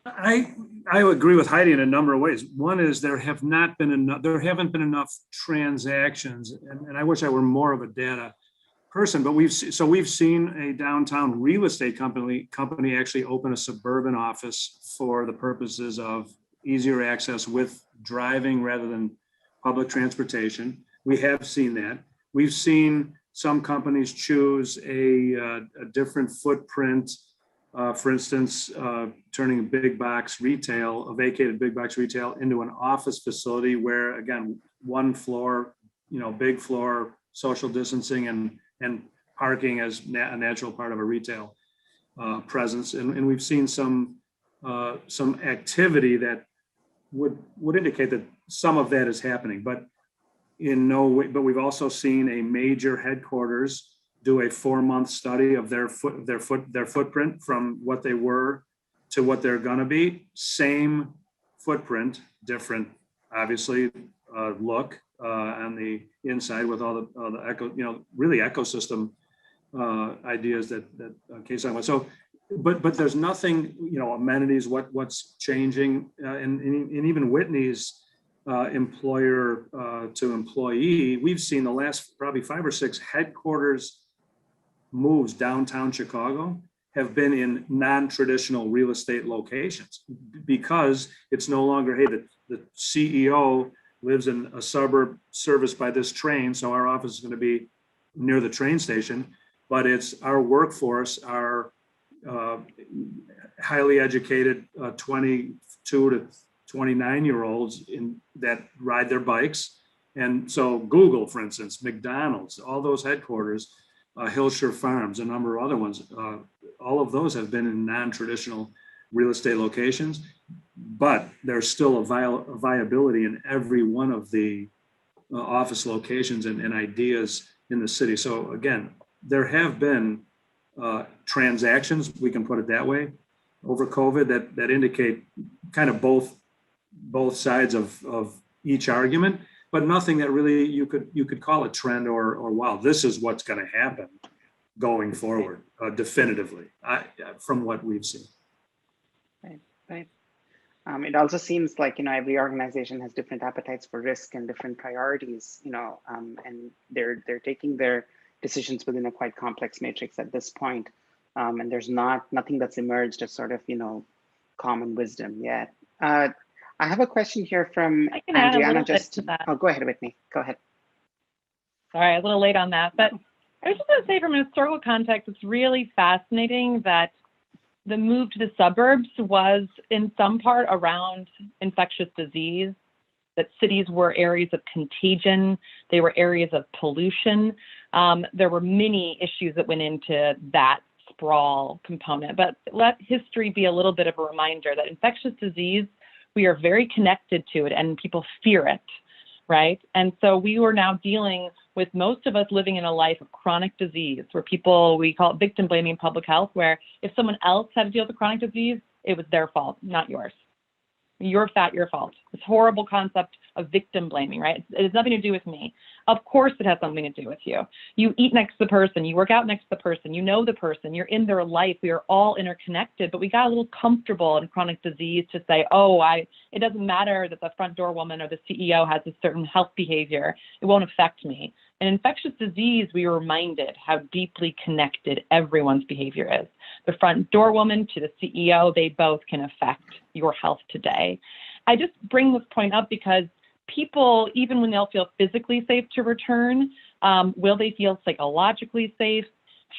I agree with Heidi in a number of ways. One is there haven't been enough transactions, and I wish I were more of a data person, but we've seen a downtown real estate company actually open a suburban office for the purposes of easier access with driving rather than public transportation. We have seen that. We've seen some companies choose a different footprint. For instance, turning a big box retail, a vacated big box retail, into an office facility where, again, one floor, big floor, social distancing and parking as a natural part of a retail presence. And we've seen some activity that would indicate that some of that is happening, but in no way. But we've also seen a major headquarters do a 4-month study of their footprint from what they were to what they're going to be. Same footprint, different, obviously, look on the inside with all the really ecosystem ideas that Kate's talking about. So but there's nothing, amenities, what's changing, and even Whitney's employer to employee, we've seen the last probably 5 or 6 headquarters moves downtown Chicago have been in non-traditional real estate locations, because it's no longer, hey, the CEO lives in a suburb serviced by this train, so our office is going to be near the train station, but it's our workforce, our highly educated 22 to 29-year-olds that ride their bikes. And so Google, for instance, McDonald's, all those headquarters, Hillshire Farms, a number of other ones, all of those have been in non-traditional real estate locations, but there's still a viability in every one of the office locations and ideas in the city. So again, there have been transactions, we can put it that way, over COVID that indicate kind of both sides of each argument, but nothing that really you could call a trend or wow, this is what's going to happen going forward definitively from what we've seen. Right. It also seems like, every organization has different appetites for risk and different priorities, and they're taking their decisions within a quite complex matrix at this point. And there's nothing that's emerged as sort of, common wisdom yet. I have a question here from Adriana. Oh, go ahead, Whitney. Go ahead. Sorry, a little late on that, but I was just going to say, from a historical context, it's really fascinating that the move to the suburbs was in some part around infectious disease, that cities were areas of contagion, they were areas of pollution. There were many issues that went into that sprawl component, but let history be a little bit of a reminder that infectious disease, we are very connected to it and people fear it, right? And so we were now dealing with most of us living in a life of chronic disease where we call it victim blaming public health, where if someone else had to deal with the chronic disease, it was their fault, not yours. You're fat, your fault. This horrible concept of victim blaming, right? It has nothing to do with me. Of course it has something to do with you. You eat next to the person, you work out next to the person, you know the person, you're in their life. We are all interconnected, but we got a little comfortable in chronic disease to say, it doesn't matter that the front door woman or the CEO has a certain health behavior. It won't affect me. In infectious disease, we were reminded how deeply connected everyone's behavior is. The front door woman to the CEO, they both can affect your health today. I just bring this point up because people, even when they'll feel physically safe to return, will they feel psychologically safe?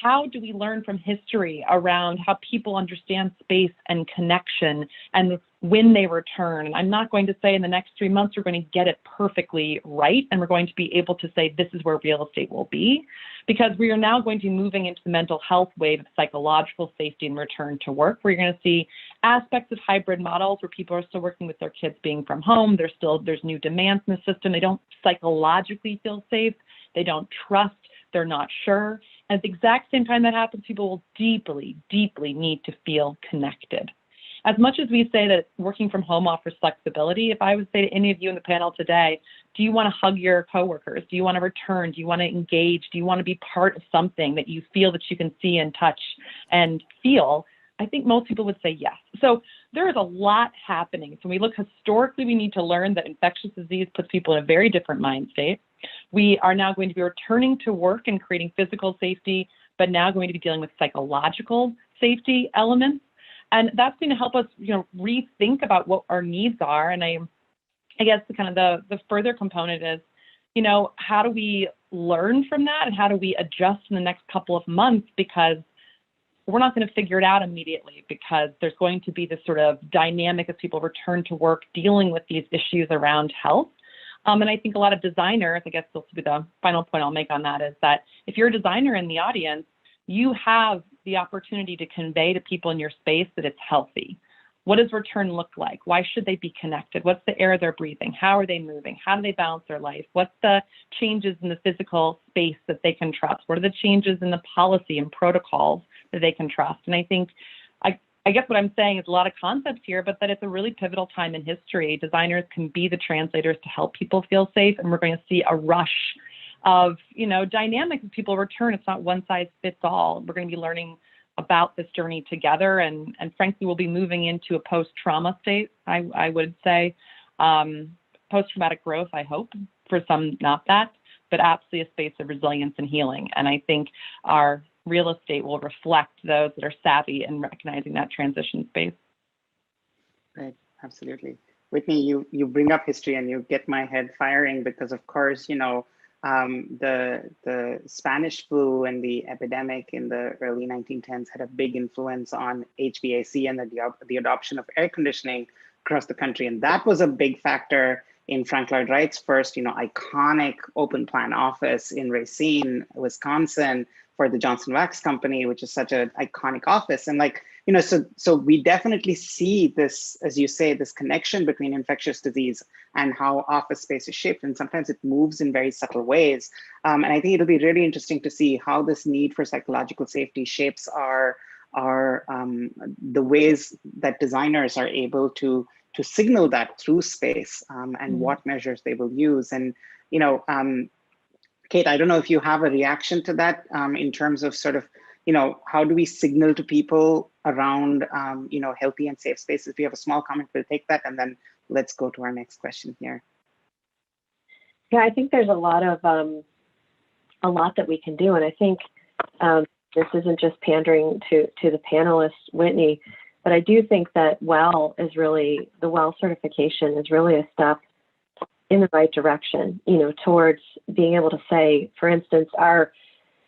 How do we learn from history around how people understand space and connection and when they return? And I'm not going to say in the next 3 months we're going to get it perfectly right and we're going to be able to say this is where real estate will be, because we are now going to be moving into the mental health wave of psychological safety and return to work, where you're going to see aspects of hybrid models where people are still working with their kids being from home. There's new demands in the system. They don't psychologically feel safe. They don't trust. They're not sure. And at the exact same time that happens, people will deeply, deeply need to feel connected. As much as we say that working from home offers flexibility, if I would say to any of you in the panel today, do you want to hug your coworkers? Do you want to return? Do you want to engage? Do you want to be part of something that you feel that you can see and touch and feel? I think most people would say yes. So there is a lot happening. So when we look historically, we need to learn that infectious disease puts people in a very different mind state. We are now going to be returning to work and creating physical safety, but now going to be dealing with psychological safety elements. And that's going to help us, rethink about what our needs are. And I guess the further component is, how do we learn from that and how do we adjust in the next couple of months? Because we're not going to figure it out immediately, because there's going to be this sort of dynamic as people return to work dealing with these issues around health. And I think a lot of designers, I guess this will be the final point I'll make on that, is that if you're a designer in the audience, you have the opportunity to convey to people in your space that it's healthy. What does return look like? Why should they be connected? What's the air they're breathing? How are they moving? How do they balance their life? What's the changes in the physical space that they can trust? What are the changes in the policy and protocols that they can trust? And I think, I guess what I'm saying is a lot of concepts here, but that it's a really pivotal time in history. Designers can be the translators to help people feel safe, and we're going to see a rush of, dynamics as people return. It's not one size fits all. We're going to be learning about this journey together. And frankly, we'll be moving into a post-trauma state, I would say. Post-traumatic growth, I hope, for some not that, but absolutely a space of resilience and healing. And I think our real estate will reflect those that are savvy in recognizing that transition space. Right, absolutely. Whitney, you bring up history and you get my head firing because, of course, you know, the Spanish flu and the epidemic in the early 1910s had a big influence on HVAC and the adoption of air conditioning across the country. And that was a big factor in Frank Lloyd Wright's first, you know, iconic open plan office in Racine, Wisconsin, for the Johnson Wax Company, which is such an iconic office. And like, you know, so we definitely see this, as you say, this connection between infectious disease and how office space is shaped. And sometimes it moves in very subtle ways. And I think it'll be really interesting to see how this need for psychological safety shapes the ways that designers are able to signal that through space, and what measures they will use. And, you know, Kate, I don't know if you have a reaction to that in terms of sort of, you know, how do we signal to people around, you know, healthy and safe spaces? If you have a small comment, we'll take that, and then let's go to our next question here. Yeah, I think there's a lot that we can do, and I think this isn't just pandering to the panelists, Whitney, but I do think that the WELL certification is really a step in the right direction, you know, towards being able to say, for instance, our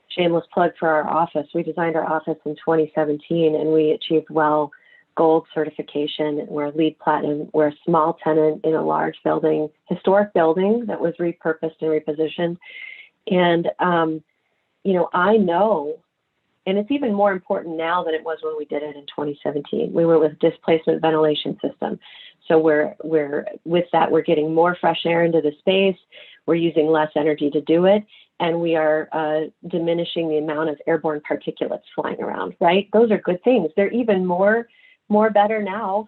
shameless plug for our office, we designed our office in 2017 and we achieved WELL Gold certification. We're LEED Platinum. We're a small tenant in a large building, historic building that was repurposed and repositioned. And, you know, I know, and it's even more important now than it was when we did it in 2017. We went with displacement ventilation system. So we're with that, we're getting more fresh air into the space. We're using less energy to do it. And we are diminishing the amount of airborne particulates flying around, right? Those are good things. They're even more better now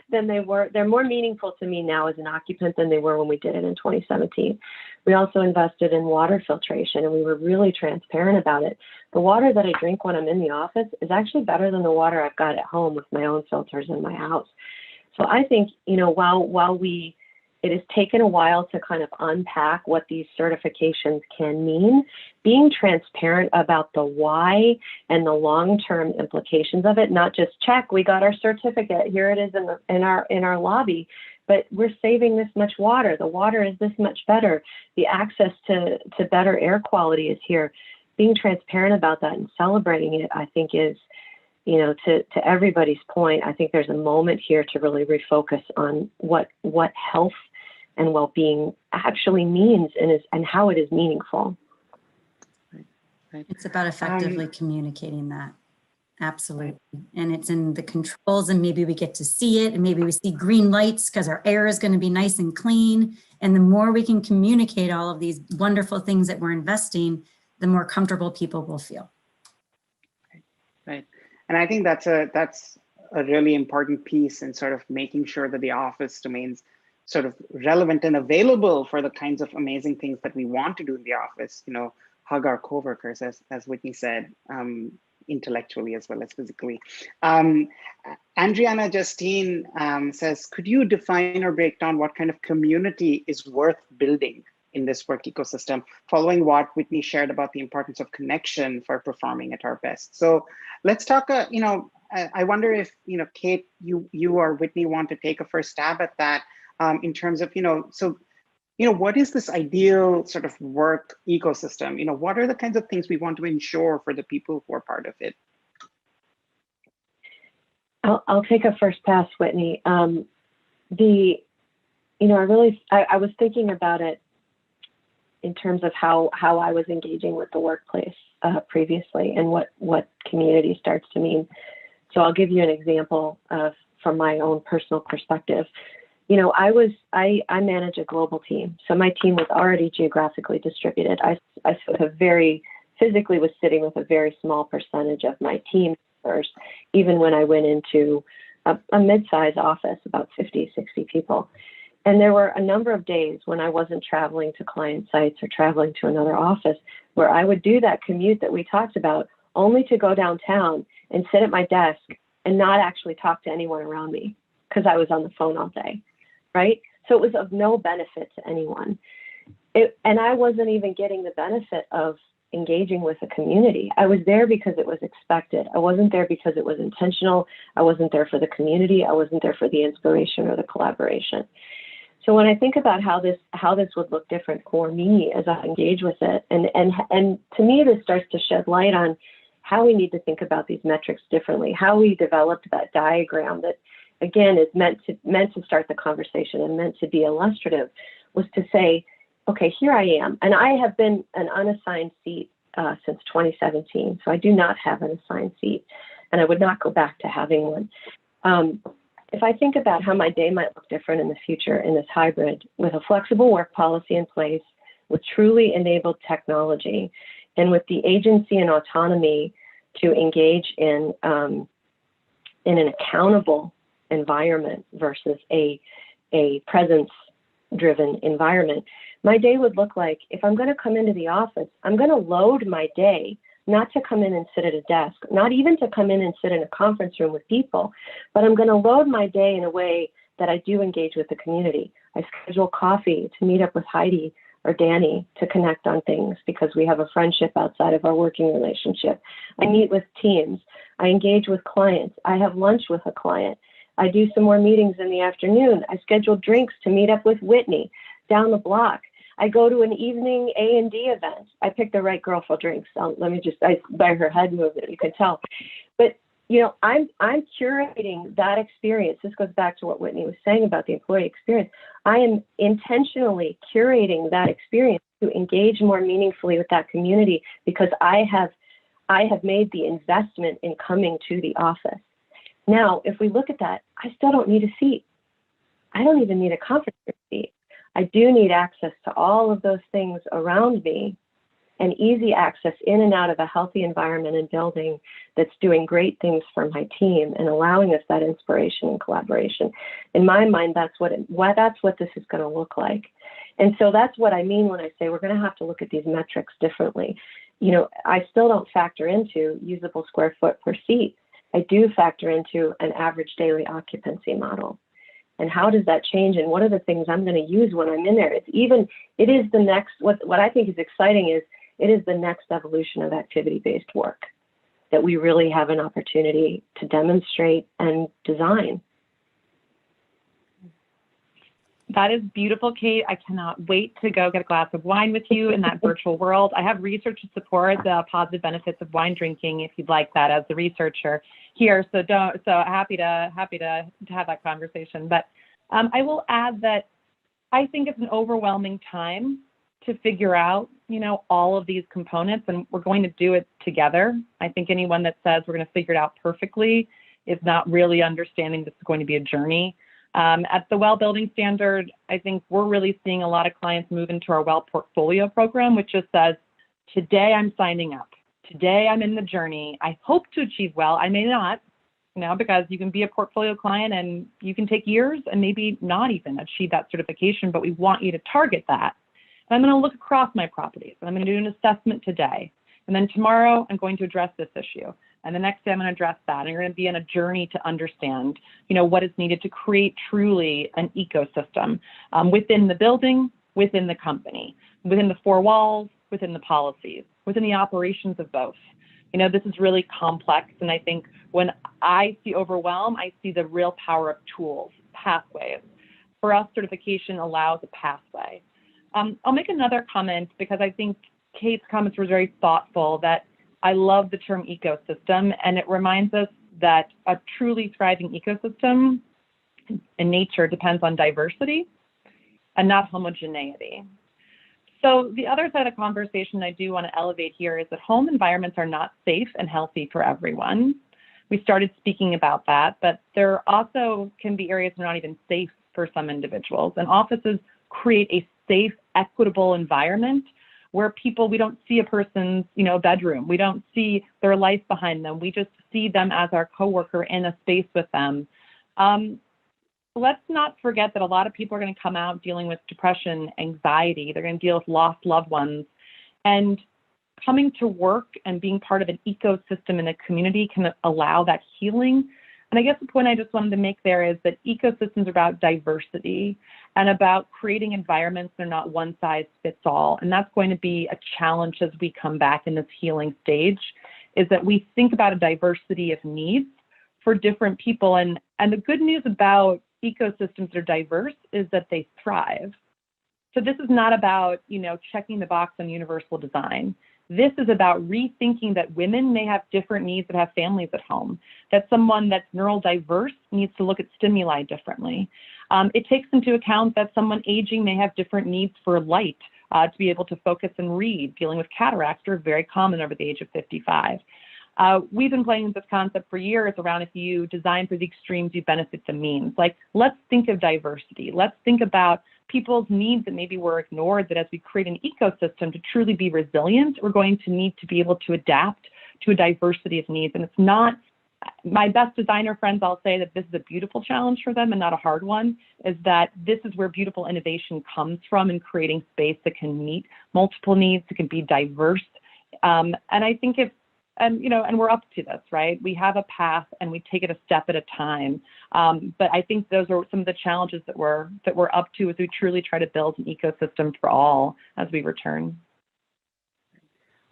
than they were. They're more meaningful to me now as an occupant than they were when we did it in 2017. We also invested in water filtration, and we were really transparent about it. The water that I drink when I'm in the office is actually better than the water I've got at home with my own filters in my house. So I think, you know, while it has taken a while to kind of unpack what these certifications can mean, being transparent about the why and the long-term implications of it, not just check, we got our certificate, here it is in our lobby, but we're saving this much water. The water is this much better. The access to better air quality is here. Being transparent about that and celebrating it, I think is, you know, to everybody's point, I think there's a moment here to really refocus on what health and well-being actually means and how it is meaningful. Right. It's about effectively communicating that. Absolutely. And it's in the controls, and maybe we get to see it, and maybe we see green lights because our air is going to be nice and clean. And the more we can communicate all of these wonderful things that we're investing, the more comfortable people will feel. Right. And I think that's a really important piece in sort of making sure that the office remains sort of relevant and available for the kinds of amazing things that we want to do in the office, you know, hug our coworkers, as Whitney said, intellectually as well as physically. Andriana Justine says, could you define or break down what kind of community is worth building in this work ecosystem, following what Whitney shared about the importance of connection for performing at our best? So let's talk, you know, I wonder if, you know, Kate, you or Whitney want to take a first stab at that in terms of, you know, so, you know, what is this ideal sort of work ecosystem? You know, what are the kinds of things we want to ensure for the people who are part of it? I'll take a first pass, Whitney. You know, I was thinking about it in terms of how I was engaging with the workplace previously and what community starts to mean. So I'll give you an example from my own personal perspective. You know, I manage a global team. So my team was already geographically distributed. I sort of physically was sitting with a very small percentage of my team members, even when I went into a mid-sized office, about 50, 60 people. And there were a number of days when I wasn't traveling to client sites or traveling to another office where I would do that commute that we talked about, only to go downtown and sit at my desk and not actually talk to anyone around me because I was on the phone all day, right? So it was of no benefit to anyone. And I wasn't even getting the benefit of engaging with the community. I was there because it was expected. I wasn't there because it was intentional. I wasn't there for the community. I wasn't there for the inspiration or the collaboration. So when I think about how this would look different for me as I engage with it, and to me, this starts to shed light on how we need to think about these metrics differently, how we developed that diagram that, again, is meant to start the conversation and meant to be illustrative, was to say, okay, here I am. And I have been an unassigned seat since 2017. So I do not have an assigned seat, and I would not go back to having one. If I think about how my day might look different in the future in this hybrid, with a flexible work policy in place, with truly enabled technology, and with the agency and autonomy to engage in an accountable environment versus a presence-driven environment, my day would look like, if I'm going to come into the office, I'm going to load my day, not to come in and sit at a desk, not even to come in and sit in a conference room with people, but I'm going to load my day in a way that I do engage with the community. I schedule coffee to meet up with Heidi or Danny to connect on things because we have a friendship outside of our working relationship. I meet with teams. I engage with clients. I have lunch with a client. I do some more meetings in the afternoon. I schedule drinks to meet up with Whitney down the block. I go to an evening A&D event. I picked the right girl for drinks. By her head movement, you can tell. But, I'm curating that experience. This goes back to what Whitney was saying about the employee experience. I am intentionally curating that experience to engage more meaningfully with that community because I have made the investment in coming to the office. Now, if we look at that, I still don't need a seat. I don't even need a conference room seat. I do need access to all of those things around me and easy access in and out of a healthy environment and building that's doing great things for my team and allowing us that inspiration and collaboration. In my mind, that's what this is going to look like. And so that's what I mean when I say we're going to have to look at these metrics differently. I still don't factor into usable square foot per seat. I do factor into an average daily occupancy model. And how does that change? And what are the things I'm going to use when I'm in there? It is the next, what I think is exciting is it is the next evolution of activity-based work that we really have an opportunity to demonstrate and design. That is beautiful, Kate. I cannot wait to go get a glass of wine with you in that virtual world. I have research to support the positive benefits of wine drinking if you'd like that as the researcher here. So happy to have that conversation. But I will add that I think it's an overwhelming time to figure out, all of these components, and we're going to do it together. I think anyone that says we're going to figure it out perfectly is not really understanding this is going to be a journey. At the Well Building Standard, I think we're really seeing a lot of clients move into our Well Portfolio program, which just says, today I'm signing up. Today I'm in the journey. I hope to achieve well. I may not, because you can be a portfolio client and you can take years and maybe not even achieve that certification, but we want you to target that. And I'm going to look across my properties and I'm going to do an assessment today. And then tomorrow I'm going to address this issue. And the next day I'm going to address that. And you're going to be on a journey to understand, what is needed to create truly an ecosystem within the building, within the company, within the four walls, within the policies, within the operations of both. This is really complex. And I think when I see overwhelm, I see the real power of tools, pathways. For us, certification allows a pathway. I'll make another comment because I think Kate's comments were very thoughtful, that I love the term ecosystem, and it reminds us that a truly thriving ecosystem in nature depends on diversity and not homogeneity. So the other side of the conversation I do want to elevate here is that home environments are not safe and healthy for everyone. We started speaking about that, but there also can be areas that are not even safe for some individuals, and offices create a safe, equitable environment where we don't see a person's, bedroom. We don't see their life behind them. We just see them as our coworker in a space with them. Let's not forget that a lot of people are going to come out dealing with depression, anxiety. They're going to deal with lost loved ones. And coming to work and being part of an ecosystem in a community can allow that healing. And I guess the point I just wanted to make there is that ecosystems are about diversity and about creating environments that are not one size fits all. And that's going to be a challenge as we come back in this healing stage, is that we think about a diversity of needs for different people. And the good news about ecosystems that are diverse is that they thrive. So this is not about, checking the box on universal design. This is about rethinking that women may have different needs that have families at home, that someone that's neurodiverse needs to look at stimuli differently. It takes into account that someone aging may have different needs for light to be able to focus and read. Dealing with cataracts are very common over the age of 55. We've been playing with this concept for years around, if you design for the extremes, you benefit the means. Like, let's think of diversity. Let's think about people's needs that maybe were ignored, that as we create an ecosystem to truly be resilient, we're going to need to be able to adapt to a diversity of needs. And it's not, my best designer friends, I'll say that this is a beautiful challenge for them and not a hard one, is that this is where beautiful innovation comes from, in creating space that can meet multiple needs, that can be diverse. And I think and we're up to this, right? We have a path and we take it a step at a time. But I think those are some of the challenges that we're up to as we truly try to build an ecosystem for all as we return.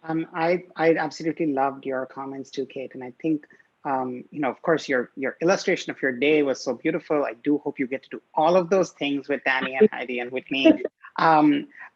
I absolutely loved your comments too, Kate. And I think, of course, your illustration of your day was so beautiful. I do hope you get to do all of those things with Danny and Heidi and Whitney.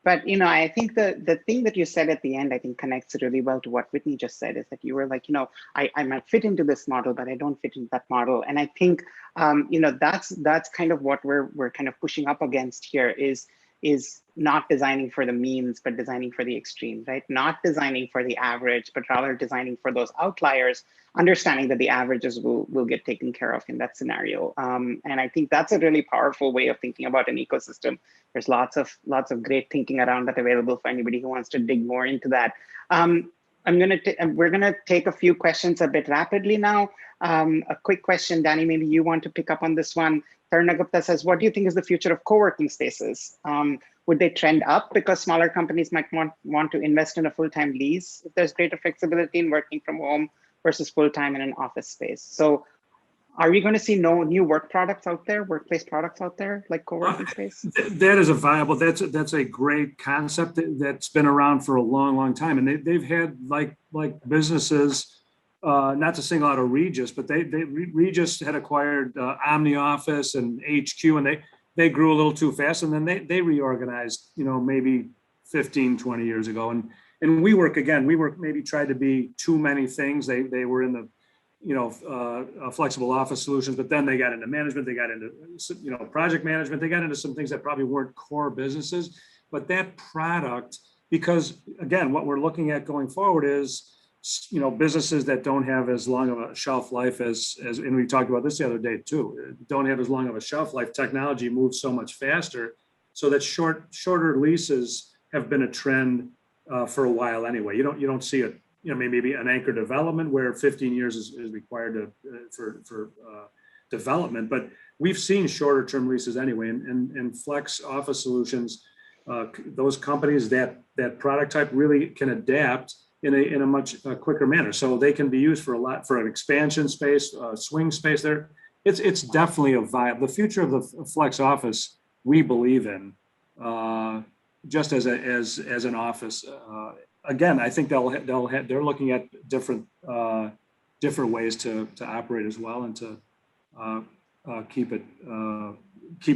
But, I think the thing that you said at the end, I think connects really well to what Whitney just said, is that you were like, I might fit into this model, but I don't fit into that model. And I think, that's kind of what we're kind of pushing up against here, is not designing for the means, but designing for the extreme, right? Not designing for the average, but rather designing for those outliers, understanding that the averages will get taken care of in that scenario. And I think that's a really powerful way of thinking about an ecosystem. There's lots of great thinking around that available for anybody who wants to dig more into that. We're gonna take a few questions a bit rapidly now. A quick question, Danny, maybe you want to pick up on this one. Tarna Gupta says, what do you think is the future of co-working spaces? Would they trend up because smaller companies might want to invest in a full-time lease if there's greater flexibility in working from home versus full-time in an office space? So are we going to see no new work products out there, workplace products out there, like co-working space? That is a viable, that's a great concept that's been around for a long, long time. And they've had like businesses, not to single out a Regis, but Regis had acquired OmniOffice and HQ, and they grew a little too fast, and then they reorganized, maybe 15, 20 years ago. And WeWork maybe tried to be too many things. They were in the flexible office solutions, but then they got into management, they got into project management, they got into some things that probably weren't core businesses. But that product, because again, what we're looking at going forward is businesses that don't have as long of a shelf life as and we talked about this the other day too, don't have as long of a shelf life. Technology moves so much faster, so that shorter leases have been a trend for a while anyway. You don't see it, maybe an anchor development where 15 years is required for development, but we've seen shorter term leases anyway, and flex office solutions, those companies, that product type really can adapt in a much quicker manner. So they can be used for an expansion space, swing space there. It's definitely the future of the flex office we believe in, just as an office. Again, I think they're looking at different ways to operate as well, and to keep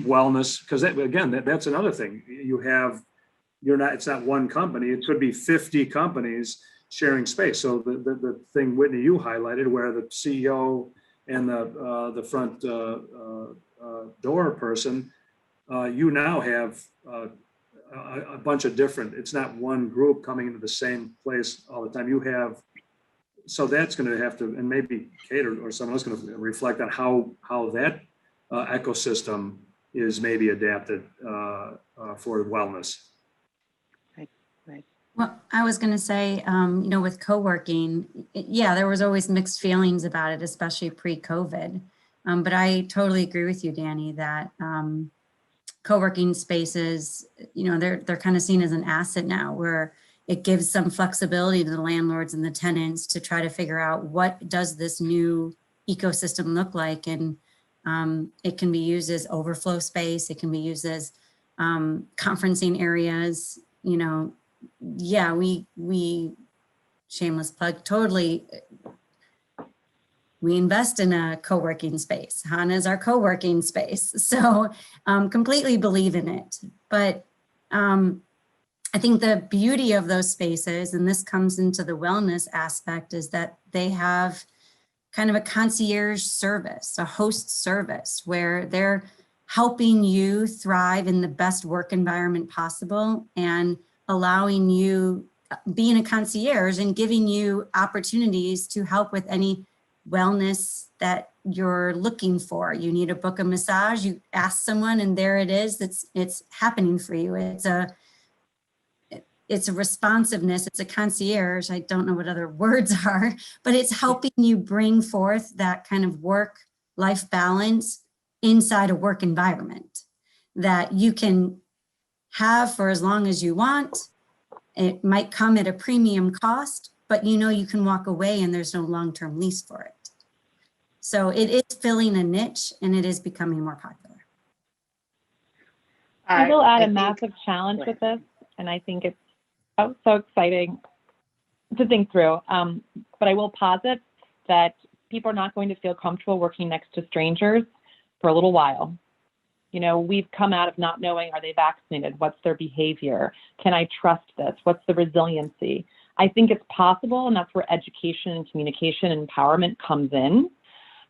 wellness, because that's another thing. It's not one company, it could be 50 companies sharing space. So the thing, Whitney, you highlighted, where the CEO and the front door person, you now have a bunch of different, it's not one group coming into the same place all the time. So that's going to have to, and maybe Kate or someone else going to reflect on how that ecosystem is maybe adapted for wellness. Right. Well, I was going to say, with co-working, there was always mixed feelings about it, especially pre-COVID. But I totally agree with you, Danny, that co-working spaces, they're kind of seen as an asset now, where it gives some flexibility to the landlords and the tenants to try to figure out what does this new ecosystem look like. And it can be used as overflow space. It can be used as conferencing areas. You know, yeah, we shameless plug, totally. We invest in a co-working space. HANA is our co-working space. So completely believe in it. But I think the beauty of those spaces, and this comes into the wellness aspect, is that they have kind of a concierge service, a host service, where they're helping you thrive in the best work environment possible and allowing you, being a concierge and giving you opportunities to help with any wellness that you're looking for. You need to book a massage, you ask someone, and there it is. It's happening for you. It's a responsiveness. It's a concierge. I don't know what other words are, but it's helping you bring forth that kind of work-life balance inside a work environment that you can have for as long as you want. It might come at a premium cost, but you know you can walk away and there's no long-term lease for it. So it is filling a niche and it is becoming more popular. I will add a massive challenge with this, and I think it's so exciting to think through. But I will posit that people are not going to feel comfortable working next to strangers for a little while. You know, we've come out of not knowing, are they vaccinated? What's their behavior? Can I trust this? What's the resiliency? I think it's possible, and that's where education and communication and empowerment comes in.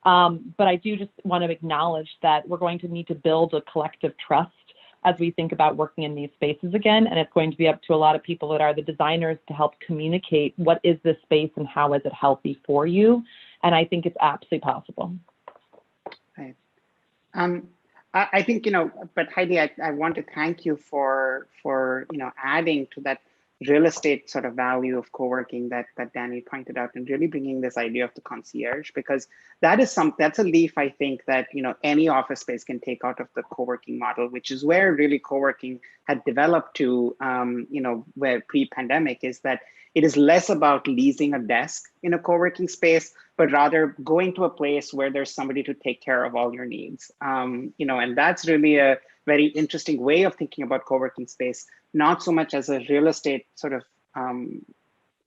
But I do just want to acknowledge that we're going to need to build a collective trust as we think about working in these spaces again. And it's going to be up to a lot of people that are the designers to help communicate what is this space and how is it healthy for you. And I think it's absolutely possible. Right. I think, but Heidi, I want to thank you for adding to that real estate sort of value of co-working that Danny pointed out, and really bringing this idea of the concierge, because that's a leaf I think that any office space can take out of the co-working model, which is where really co-working had developed to where pre-pandemic is that it is less about leasing a desk in a co-working space, but rather going to a place where there's somebody to take care of all your needs. And that's really a very interesting way of thinking about co-working space, not so much as a real estate sort of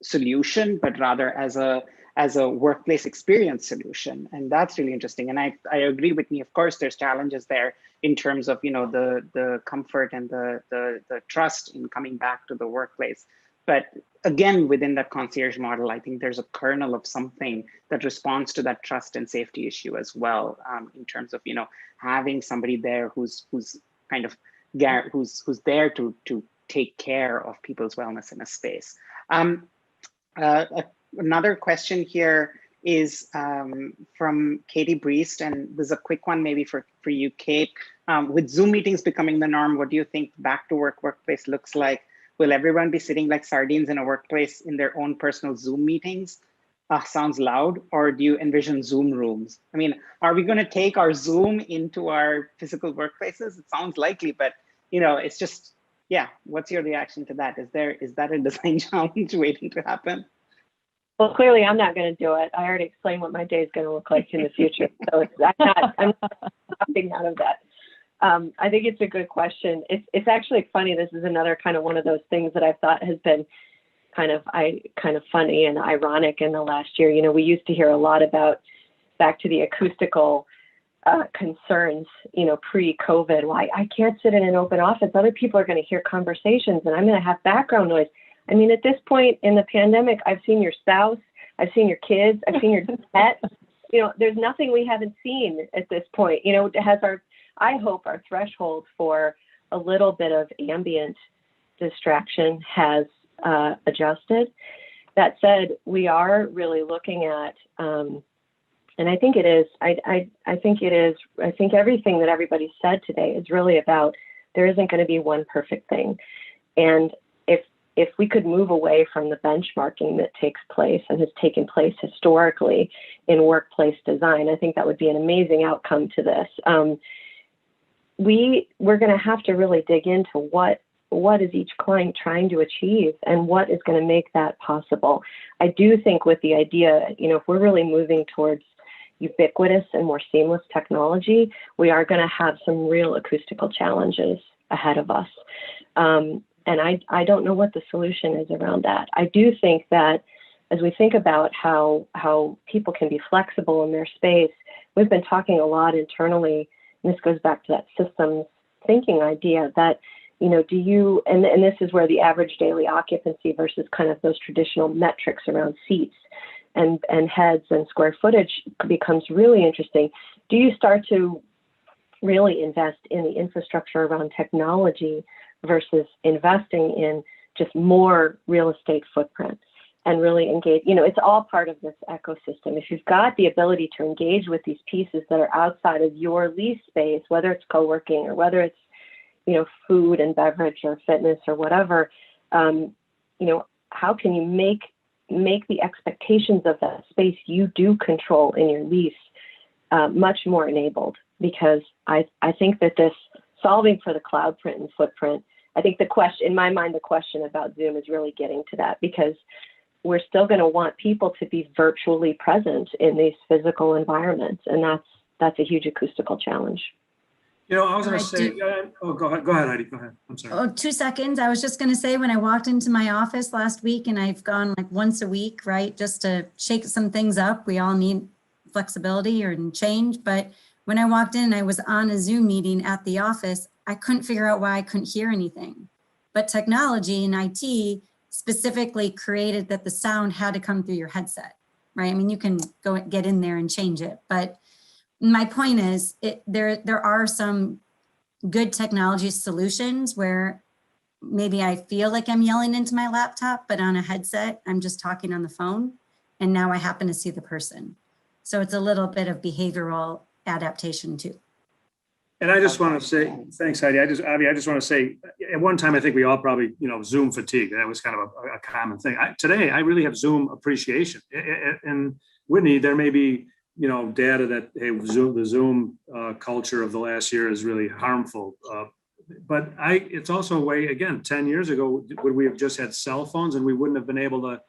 solution, but rather as a workplace experience solution. And that's really interesting. And I agree with me. Of course, there's challenges there in terms of the comfort and the trust in coming back to the workplace. But again, within that concierge model, I think there's a kernel of something that responds to that trust and safety issue as well, in terms of having somebody there who's there to take care of people's wellness in a space. Another question here is from Katie Breest, and there's a quick one maybe for you, Kate. With Zoom meetings becoming the norm, what do you think back to workplace looks like? Will everyone be sitting like sardines in a workplace in their own personal Zoom meetings? Sounds loud. Or do you envision Zoom rooms? I mean, are we going to take our Zoom into our physical workplaces? It sounds likely, but it's just, yeah. What's your reaction to that? Is that a design challenge waiting to happen? Well, clearly I'm not going to do it. I already explained what my day is going to look like in the future. So I'm not opting out of that. I think it's a good question. It's actually funny. This is another kind of one of those things that I thought has been kind of funny and ironic in the last year. We used to hear a lot about, back to the acoustical concerns, pre-COVID. Why I can't sit in an open office. Other people are going to hear conversations and I'm going to have background noise. I mean, at this point in the pandemic, I've seen your spouse, I've seen your kids, I've seen your pet. There's nothing we haven't seen at this point. I hope our threshold for a little bit of ambient distraction has adjusted. That said, we are really looking at, and I think it is, I think everything that everybody said today is really about, there isn't going to be one perfect thing. And if we could move away from the benchmarking that takes place and has taken place historically in workplace design, I think that would be an amazing outcome to this. We're going to have to really dig into what what is each client trying to achieve and what is going to make that possible. I do think with the idea, if we're really moving towards ubiquitous and more seamless technology, we are going to have some real acoustical challenges ahead of us. And I don't know what the solution is around that. I do think that as we think about how people can be flexible in their space, we've been talking a lot internally, and this goes back to that systems thinking idea that, do you, and this is where the average daily occupancy versus kind of those traditional metrics around seats and heads and square footage becomes really interesting. Do you start to really invest in the infrastructure around technology versus investing in just more real estate footprint and really engage? It's all part of this ecosystem. If you've got the ability to engage with these pieces that are outside of your lease space, whether it's co-working or whether it's, food and beverage or fitness or whatever, how can you make the expectations of that space you do control in your lease much more enabled? Because I think that this solving for the cloud print and footprint, I think in my mind, the question about Zoom is really getting to that, because we're still going to want people to be virtually present in these physical environments. And that's a huge acoustical challenge. I was going to say, go ahead, Heidi, go ahead. I'm sorry. Oh, 2 seconds. I was just going to say, when I walked into my office last week, and I've gone like once a week, right, just to shake some things up. We all need flexibility or change. But when I walked in, I was on a Zoom meeting at the office. I couldn't figure out why I couldn't hear anything. But technology and IT specifically created that the sound had to come through your headset, right? I mean, you can go get in there and change it. But my point is, there are some good technology solutions where maybe I feel like I'm yelling into my laptop, but on a headset, I'm just talking on the phone. And now I happen to see the person. So it's a little bit of behavioral adaptation too. And I just want to say, thanks, Heidi. Avi, I just want to say, at one time, I think we all probably, Zoom fatigue. That was kind of a common thing. Today, I really have Zoom appreciation. And Whitney, there may be, data that, hey, the Zoom culture of the last year is really harmful. But it's also a way, again, 10 years ago, would we have just had cell phones and we wouldn't have been able to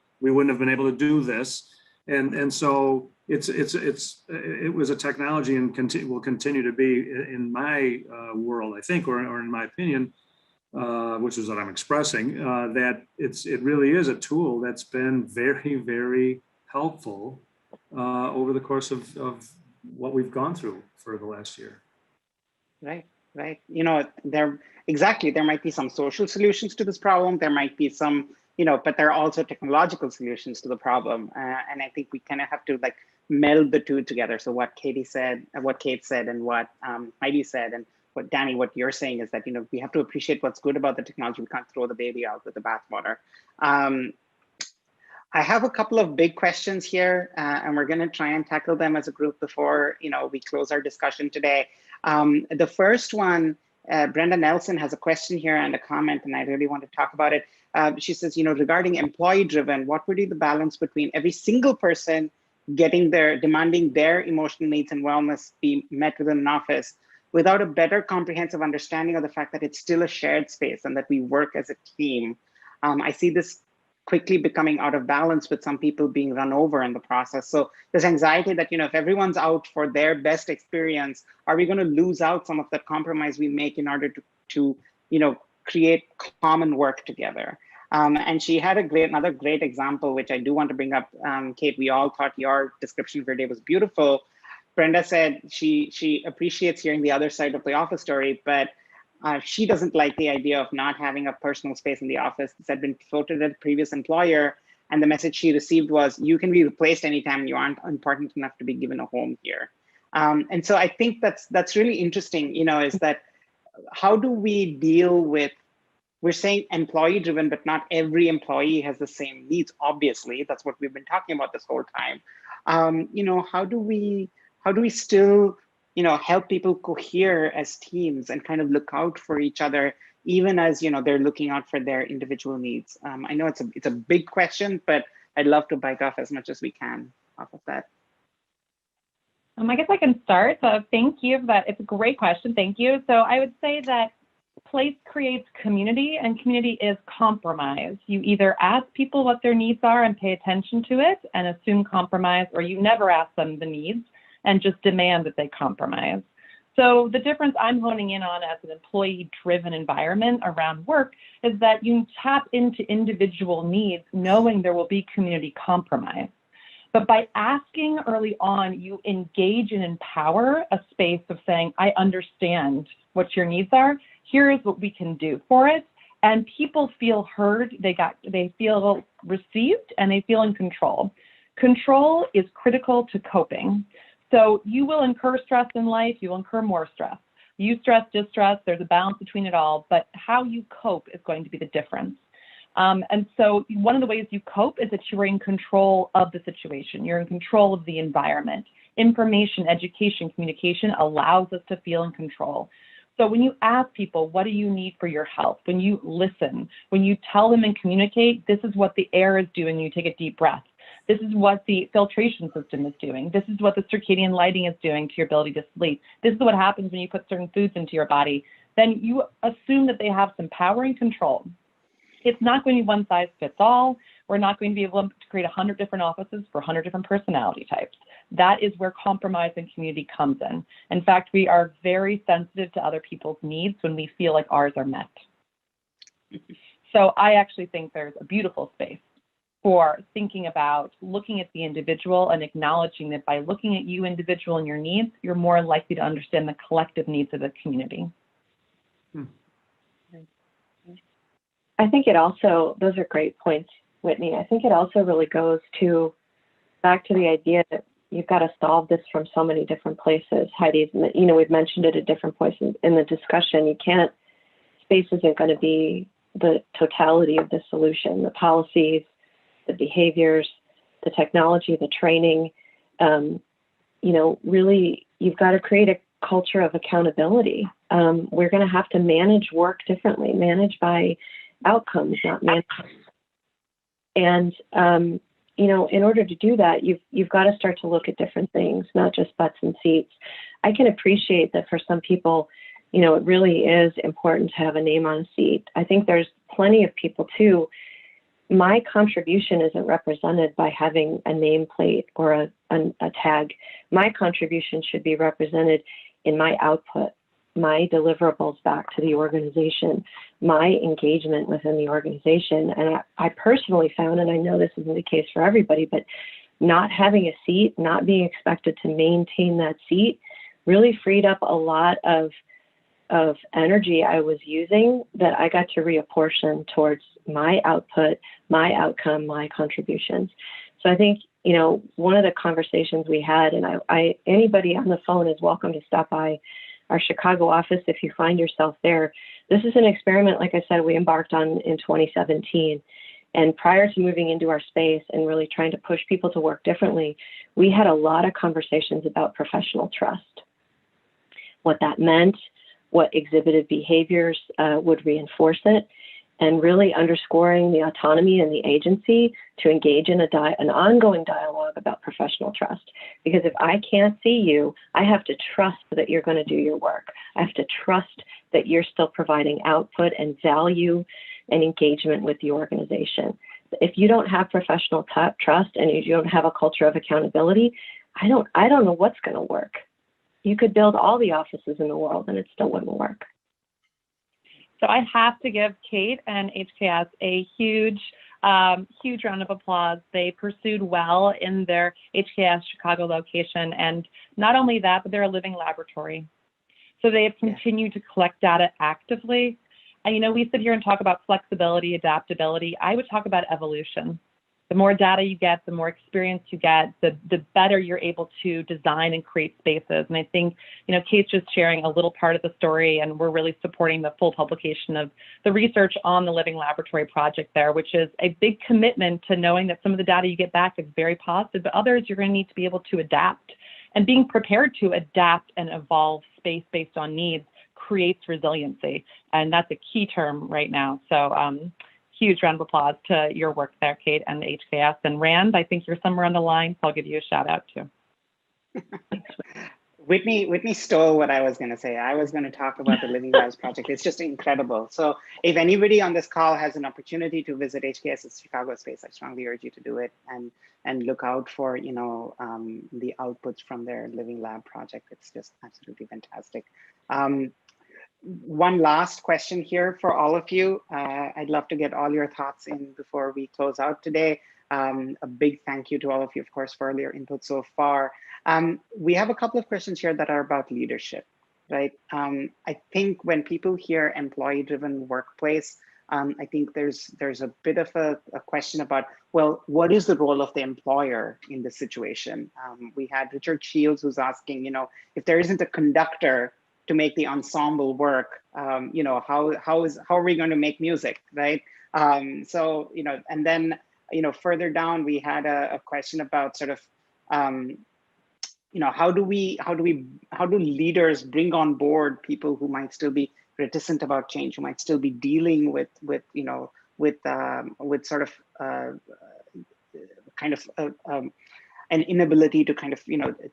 do this. And so it was a technology and will continue to be in my world, I think, or in my opinion, which is what I'm expressing, that it really is a tool that's been very, very helpful over the course of what we've gone through for the last year. Right. There might be some social solutions to this problem. There might be some, but there are also technological solutions to the problem. And I think we kind of have to meld the two together. So what Kate said, and what Heidi said, and what Danny, what you're saying is that, we have to appreciate what's good about the technology. We can't throw the baby out with the bathwater. I have a couple of big questions here, and we're going to try and tackle them as a group before, we close our discussion today. The first one, Brenda Nelson has a question here and a comment, and I really want to talk about it. She says, regarding employee-driven, what would be the balance between every single person demanding their emotional needs and wellness be met within an office without a better comprehensive understanding of the fact that it's still a shared space and that we work as a team? I see this quickly becoming out of balance with some people being run over in the process. So there's anxiety that, if everyone's out for their best experience, are we going to lose out some of the compromise we make in order to create common work together? And she had another great example, which I do want to bring up. Kate, we all thought your description of your day was beautiful. Brenda said she appreciates hearing the other side of the office story, but she doesn't like the idea of not having a personal space in the office. This had been floated at a previous employer, and the message she received was, you can be replaced anytime you aren't important enough to be given a home here. And so I think that's really interesting, is that how do we deal with, we're saying employee driven, but not every employee has the same needs. Obviously, that's what we've been talking about this whole time. How do we still help people cohere as teams and kind of look out for each other, even as they're looking out for their individual needs? I know it's a big question, but I'd love to bite off as much as we can off of that. I guess I can start. So thank you for that. It's a great question. Thank you. So I would say that place creates community, and community is compromise. You either ask people what their needs are and pay attention to it and assume compromise, or you never ask them the needs and just demand that they compromise. So the difference I'm honing in on as an employee-driven environment around work is that you tap into individual needs knowing there will be community compromise. But by asking early on, you engage and empower a space of saying, I understand what your needs are. Here is what we can do for it. And people feel heard, they feel received, and they feel in control. Control is critical to coping. So you will incur stress in life, you will incur more stress. You stress, distress, there's a balance between it all, but how you cope is going to be the difference. And so one of the ways you cope is that you are in control of the situation. You're in control of the environment. Information, education, communication allows us to feel in control. So when you ask people, what do you need for your health? When you listen, when you tell them and communicate, this is what the air is doing, you take a deep breath. This is what the filtration system is doing. This is what the circadian lighting is doing to your ability to sleep. This is what happens when you put certain foods into your body. Then you assume that they have some power and control. It's not going to be one size fits all. We're not going to be able to create 100 different offices for 100 different personality types. That is where compromise and community comes in. In fact, we are very sensitive to other people's needs when we feel like ours are met. So I actually think there's a beautiful space for thinking about looking at the individual and acknowledging that by looking at you individual and your needs, you're more likely to understand the collective needs of the community. I think it also, those are great points, Whitney. I think it also really goes back to the idea that you've got to solve this from so many different places. Heidi's, we've mentioned it at different points in the discussion. Space isn't going to be the totality of the solution. The policies, the behaviors, the technology, the training, really, you've got to create a culture of accountability. We're going to have to manage work differently, manage by outcomes, not manage. And, in order to do that, you've got to start to look at different things, not just butts and seats. I can appreciate that for some people, it really is important to have a name on a seat. I think there's plenty of people too. My contribution isn't represented by having a nameplate or a tag. My contribution should be represented in my output, my deliverables back to the organization, my engagement within the organization. And I personally found, and I know this isn't the case for everybody, but not having a seat, not being expected to maintain that seat really freed up a lot of energy I was using that I got to reapportion towards my output, my outcome, my contributions. So I think, one of the conversations we had, and anybody on the phone is welcome to stop by our Chicago office if you find yourself there. This is an experiment, like I said, we embarked on in 2017. And prior to moving into our space and really trying to push people to work differently, we had a lot of conversations about professional trust, what that meant, what exhibited behaviors would reinforce it, and really underscoring the autonomy and the agency to engage in an ongoing dialogue about professional trust. Because if I can't see you, I have to trust that you're going to do your work. I have to trust that you're still providing output and value and engagement with the organization. If you don't have professional trust and you don't have a culture of accountability, I don't know what's going to work. You could build all the offices in the world and it still wouldn't work. So I have to give Kate and HKS a huge round of applause. They pursued well in their HKS Chicago location. And not only that, but they're a living laboratory. So they have continued to collect data actively. And, we sit here and talk about flexibility, adaptability. I would talk about evolution. The more data you get, the more experience you get, the better you're able to design and create spaces. And I think, Kate's just sharing a little part of the story, and we're really supporting the full publication of the research on the Living Laboratory project there, which is a big commitment to knowing that some of the data you get back is very positive, but others you're going to need to be able to adapt. And being prepared to adapt and evolve space based on needs creates resiliency. And that's a key term right now. So, huge round of applause to your work there, Kate, and the HKS. And Rand, I think you're somewhere on the line, so I'll give you a shout out too. Whitney stole what I was going to say. I was going to talk about the Living Lives Project. It's just incredible. So if anybody on this call has an opportunity to visit HKS's Chicago space, I strongly urge you to do it and look out for, the outputs from their Living Lab project. It's just absolutely fantastic. One last question here for all of you. I'd love to get all your thoughts in before we close out today. A big thank you to all of you, of course, for all your input so far. We have a couple of questions here that are about leadership, right? I think when people hear employee-driven workplace, I think there's a bit of a question about, well, what is the role of the employer in this situation? We had Richard Shields who's asking, if there isn't a conductor to make the ensemble work, how are we going to make music, right? And then, further down, we had a question about sort of, how do leaders bring on board people who might still be reticent about change, who might still be dealing with sort of an inability to kind of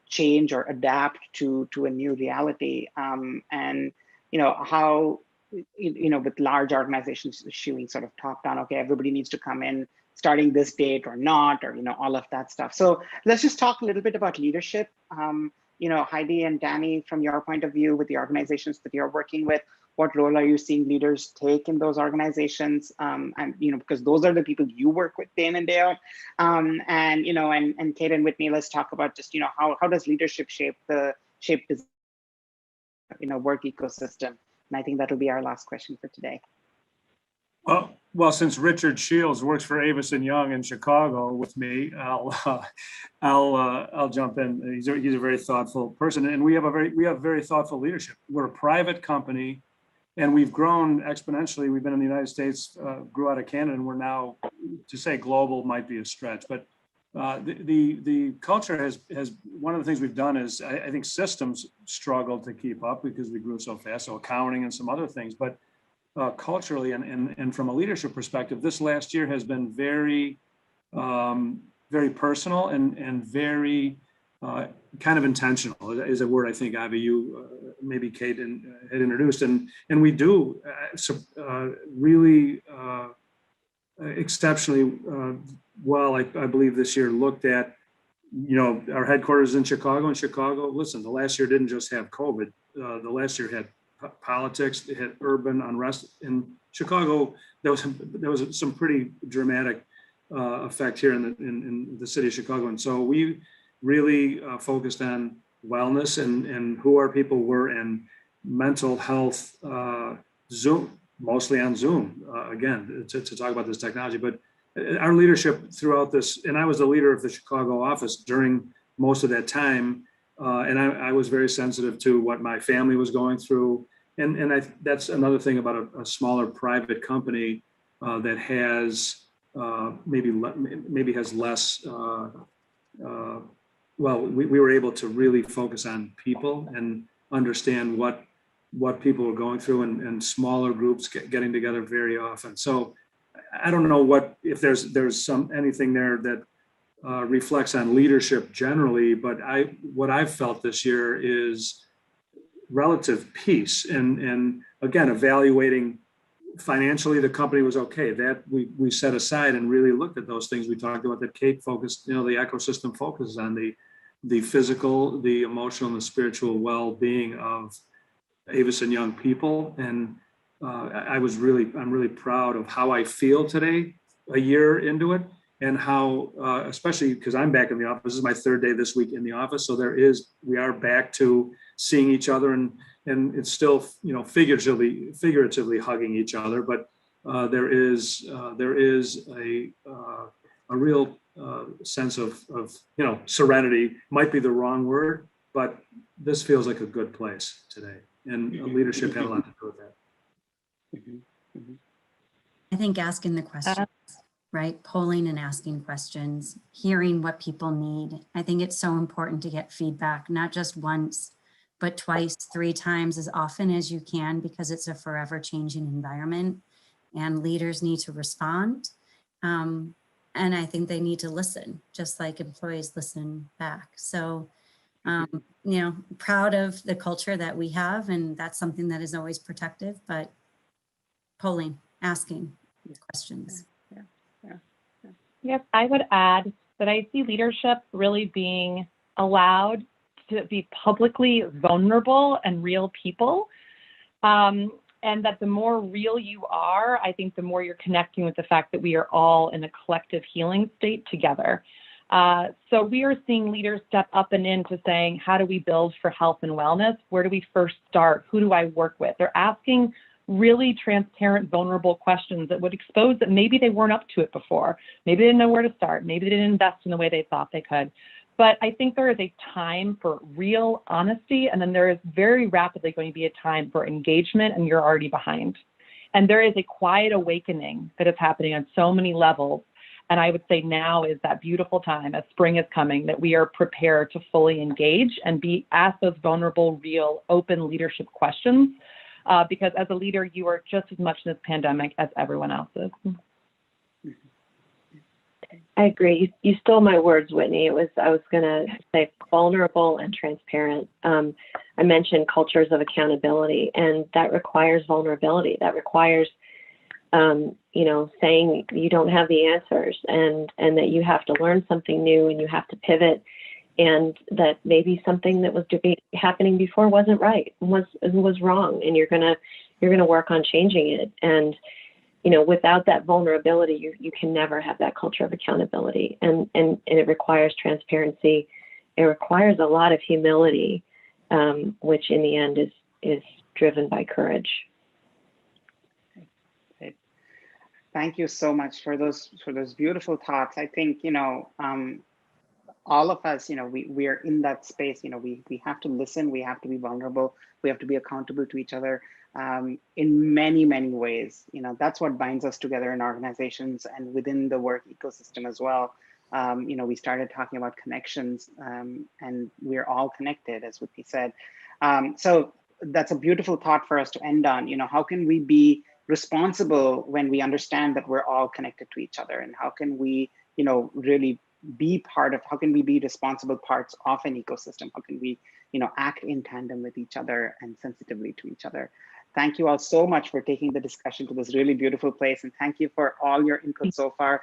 change or adapt to a new reality, and how with large organizations issuing sort of top down, okay, everybody needs to come in starting this date or not, or all of that stuff. So let's just talk a little bit about leadership. Heidi and Danny, from your point of view with the organizations that you're working with, what role are you seeing leaders take in those organizations? And because those are the people you work with day in and day out. And Kate and Whitney, let's talk about just how does leadership shape the work ecosystem? And I think that'll be our last question for today. Well, since Richard Shields works for Avis and Young in Chicago with me, I'll jump in. He's a very thoughtful person, and we have very thoughtful leadership. We're a private company, and we've grown exponentially. We've been in the United States, grew out of Canada, and we're now, to say global might be a stretch, but the culture has one of the things we've done is I think systems struggled to keep up because we grew so fast, so accounting and some other things, but culturally and from a leadership perspective, this last year has been very, very personal and very kind of intentional is a word I think, Avi, you maybe Kate had introduced, and we do really exceptionally well, I believe this year looked at, our headquarters in Chicago. Listen, the last year didn't just have COVID. The last year had politics, it had urban unrest in Chicago. There was some pretty dramatic effect here in the city of Chicago, and so we really focused on wellness and who our people were, and mental health. Zoom, mostly on Zoom again to talk about this technology, but our leadership throughout this, and I was the leader of the Chicago office during most of that time. And I was very sensitive to what my family was going through. And that's another thing about a smaller private company that has maybe has less, we were able to really focus on people and understand what people were going through, and smaller groups getting together very often. So I don't know if there's anything there that reflects on leadership generally, but what I've felt this year is relative peace, and again, evaluating financially the company was okay. That we set aside and really looked at those things we talked about that Kate focused, the ecosystem focuses on the physical, the emotional, and the spiritual well-being of Avis and Young people. And I'm really proud of how I feel today, a year into it. And how, especially because I'm back in the office, this is my third day this week in the office. So we are back to seeing each other, and it's still, figuratively hugging each other. But there is a real sense of serenity. Might be the wrong word, but this feels like a good place today, and leadership had a lot to do with that. I think asking the questions. Right? Polling and asking questions, hearing what people need. I think it's so important to get feedback, not just once, but twice, 3 times, as often as you can, because it's a forever changing environment, and leaders need to respond. And I think they need to listen, just like employees listen back. So Proud of the culture that we have, and that's something that is always protective, but polling, asking questions. Yes, I would add that I see leadership really being allowed to be publicly vulnerable and real people. And that the more real you are, I think the more you're connecting with the fact that we are all in a collective healing state together. So we are seeing leaders step up and into saying, how do we build for health and wellness? Where do we first start? Who do I work with? They're asking really transparent, vulnerable questions that would expose that maybe they weren't up to it before. Maybe they didn't know where to start. Maybe they didn't invest in the way they thought they could. But I think there is a time for real honesty, and then there is very rapidly going to be a time for engagement, and you're already behind. And there is a quiet awakening that is happening on so many levels. And I would say now is that beautiful time, as spring is coming, that we are prepared to fully engage and be asked those vulnerable, real, open leadership questions. Because as a leader, you are just as much in this pandemic as everyone else is. I agree. You stole my words, Whitney. I was going to say vulnerable and transparent. I mentioned cultures of accountability, and that requires vulnerability. That requires, saying you don't have the answers, and that you have to learn something new, and you have to pivot, and that maybe something that was happening before wasn't right, was wrong, and you're gonna work on changing it. And without that vulnerability, you can never have that culture of accountability. And it requires transparency. It requires a lot of humility, which in the end is driven by courage. Thank you so much for those beautiful thoughts. I think, all of us, we are in that space. We have to listen. We have to be vulnerable. We have to be accountable to each other in many, many ways. That's what binds us together in organizations and within the work ecosystem as well. We started talking about connections, and we're all connected, as Whitney said. So that's a beautiful thought for us to end on. How can we be responsible when we understand that we're all connected to each other, and how can we, really be how can we be responsible parts of an ecosystem? How can we, act in tandem with each other and sensitively to each other? Thank you all so much for taking the discussion to this really beautiful place. And thank you for all your input so far.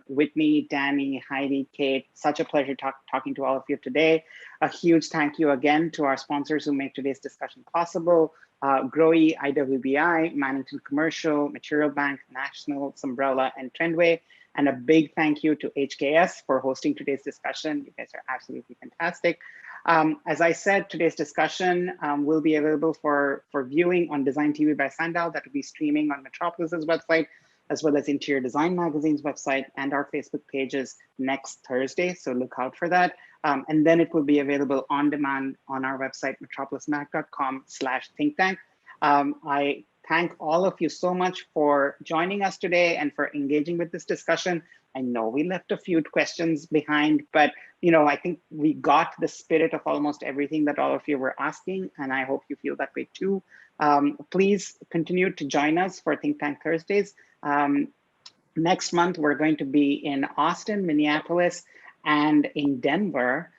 Whitney, Danny, Heidi, Kate, such a pleasure talking to all of you today. A huge thank you again to our sponsors who make today's discussion possible. GROE, IWBI, Mannington Commercial, Material Bank, National, Umbrella, and Trendway. And a big thank you to HKS for hosting today's discussion. You guys are absolutely fantastic. As I said, today's discussion will be available for viewing on DesignTV by SANDOW. That will be streaming on Metropolis's website, as well as Interior Design Magazine's website and our Facebook pages next Thursday. So look out for that. And then it will be available on demand on our website, metropolismac.com/thinktank. I thank all of you so much for joining us today and for engaging with this discussion. I know we left a few questions behind, but I think we got the spirit of almost everything that all of you were asking, and I hope you feel that way too. Please continue to join us for Think Tank Thursdays. Next month, we're going to be in Austin, Minneapolis, and in Denver,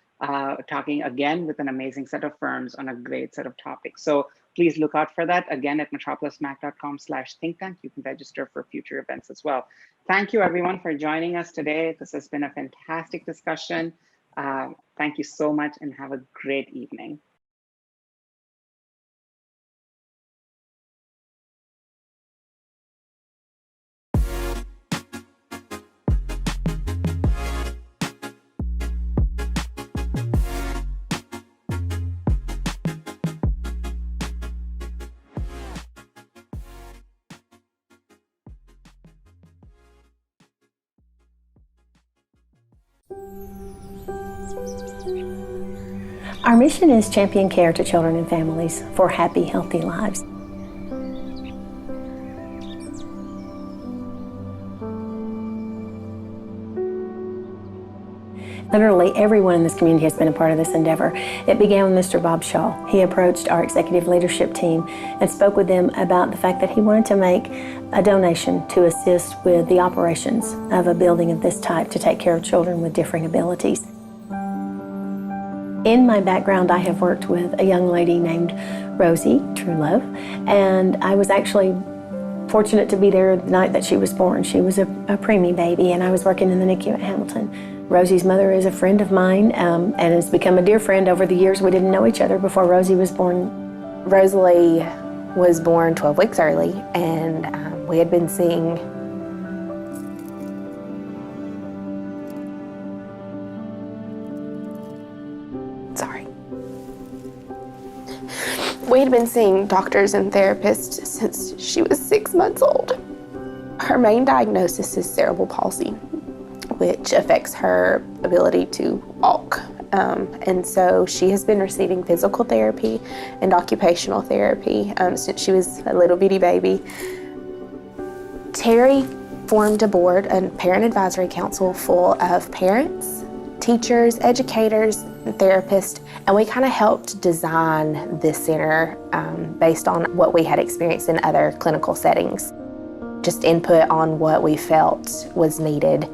talking again with an amazing set of firms on a great set of topics. So please look out for that again at metropolismac.com/thinktank. You can register for future events as well. Thank you everyone for joining us today. This has been a fantastic discussion. Thank you so much and have a great evening. Our mission is champion care to children and families for happy, healthy lives. Literally everyone in this community has been a part of this endeavor. It began with Mr. Bob Shaw. He approached our executive leadership team and spoke with them about the fact that he wanted to make a donation to assist with the operations of a building of this type to take care of children with differing abilities. In my background, I have worked with a young lady named Rosie, True Love, and I was actually fortunate to be there the night that she was born. She was a preemie baby, and I was working in the NICU at Hamilton. Rosie's mother is a friend of mine and has become a dear friend over the years. We didn't know each other before Rosie was born. Rosalie was born 12 weeks early, and we had been seeing We had been seeing doctors and therapists since she was 6 months old. Her main diagnosis is cerebral palsy, which affects her ability to walk. And so she has been receiving physical therapy and occupational therapy since she was a little bitty baby. Terri formed a board, a parent advisory council full of parents, teachers, educators, and therapists, and we kind of helped design this center based on what we had experienced in other clinical settings. Just input on what we felt was needed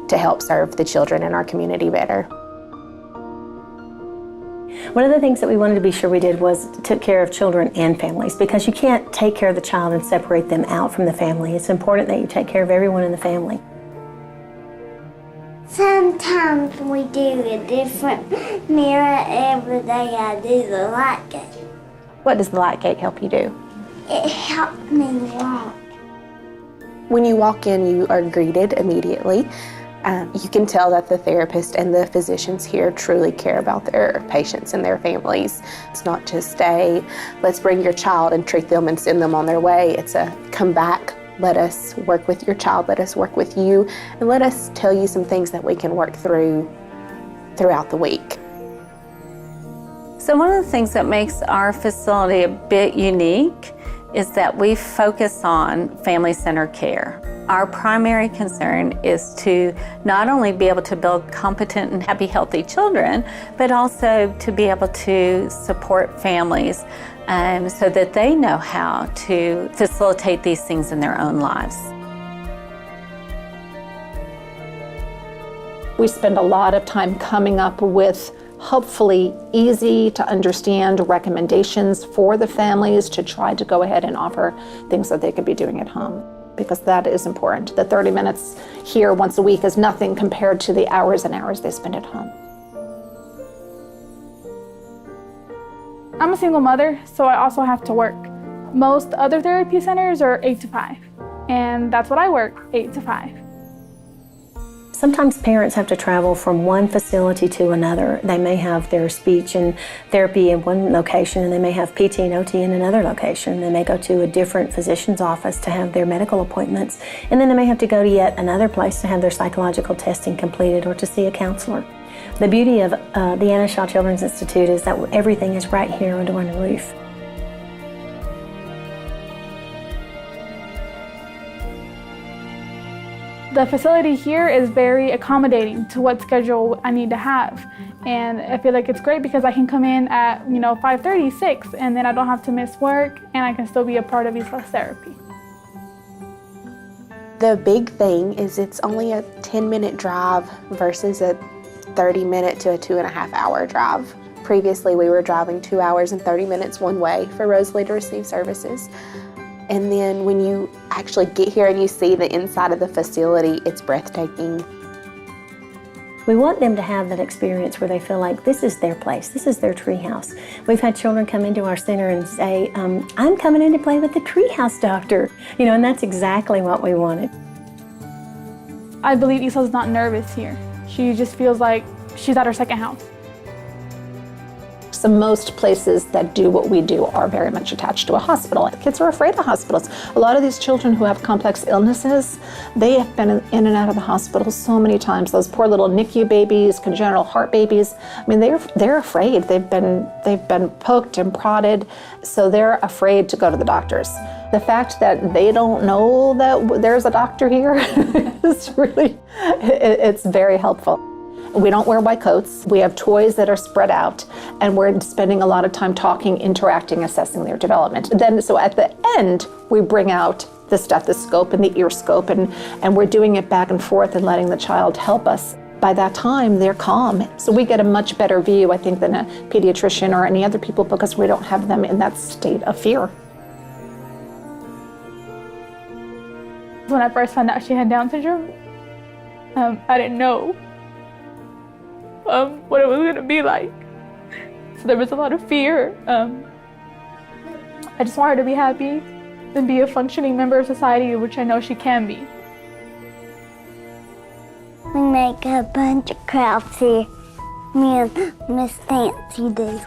to help serve the children in our community better. One of the things that we wanted to be sure we did was took care of children and families, because you can't take care of the child and separate them out from the family. It's important that you take care of everyone in the family. Sometimes we do a different mirror every day. I do the light gate. What does the light gate help you do? It helps me walk. When you walk in, you are greeted immediately. You can tell that the therapist and the physicians here truly care about their patients and their families. It's not just a, let's bring your child and treat them and send them on their way. It's a, come back, let us work with your child, let us work with you, and let us tell you some things that we can work through throughout the week. So one of the things that makes our facility a bit unique is that we focus on family-centered care. Our primary concern is to not only be able to build competent and happy, healthy children, but also to be able to support families so that they know how to facilitate these things in their own lives. We spend a lot of time coming up with hopefully easy to understand recommendations for the families to try to go ahead and offer things that they could be doing at home, because that is important. The 30 minutes here once a week is nothing compared to the hours and hours they spend at home. I'm a single mother, so I also have to work. Most other therapy centers are 8 to 5, and that's what I work, 8 to 5. Sometimes parents have to travel from one facility to another. They may have their speech and therapy in one location, and they may have PT and OT in another location. They may go to a different physician's office to have their medical appointments, and then they may have to go to yet another place to have their psychological testing completed or to see a counselor. The beauty of the Anna Shaw Children's Institute is that everything is right here under one roof. The facility here is very accommodating to what schedule I need to have. And I feel like it's great because I can come in at 5:30, 6, and then I don't have to miss work, and I can still be a part of East West Therapy. The big thing is it's only a 10-minute drive versus a 30-minute to a 2.5-hour drive. Previously, we were driving 2 hours and 30 minutes one way for Rosalie to receive services. And then when you actually get here and you see the inside of the facility, it's breathtaking. We want them to have that experience where they feel like this is their place, this is their treehouse. We've had children come into our center and say, I'm coming in to play with the treehouse doctor. And that's exactly what we wanted. I believe Isa's not nervous here. She just feels like she's at her second house. So most places that do what we do are very much attached to a hospital. Kids are afraid of hospitals. A lot of these children who have complex illnesses, they have been in and out of the hospital so many times. Those poor little NICU babies, congenital heart babies. I mean, they're afraid. They've been poked and prodded, so they're afraid to go to the doctors. The fact that they don't know that there's a doctor here is really, it's very helpful. We don't wear white coats. We have toys that are spread out, and we're spending a lot of time talking, interacting, assessing their development. So at the end, we bring out the stethoscope and the ear scope, and we're doing it back and forth and letting the child help us. by that time, they're calm. So we get a much better view, I think, than a pediatrician or any other people because we don't have them in that state of fear. When I first found out she had Down syndrome, I didn't know what it was going to be like. So there was a lot of fear. I just want her to be happy and be a functioning member of society, which I know she can be. We make a bunch of crafts here. Me and Miss Nancy do.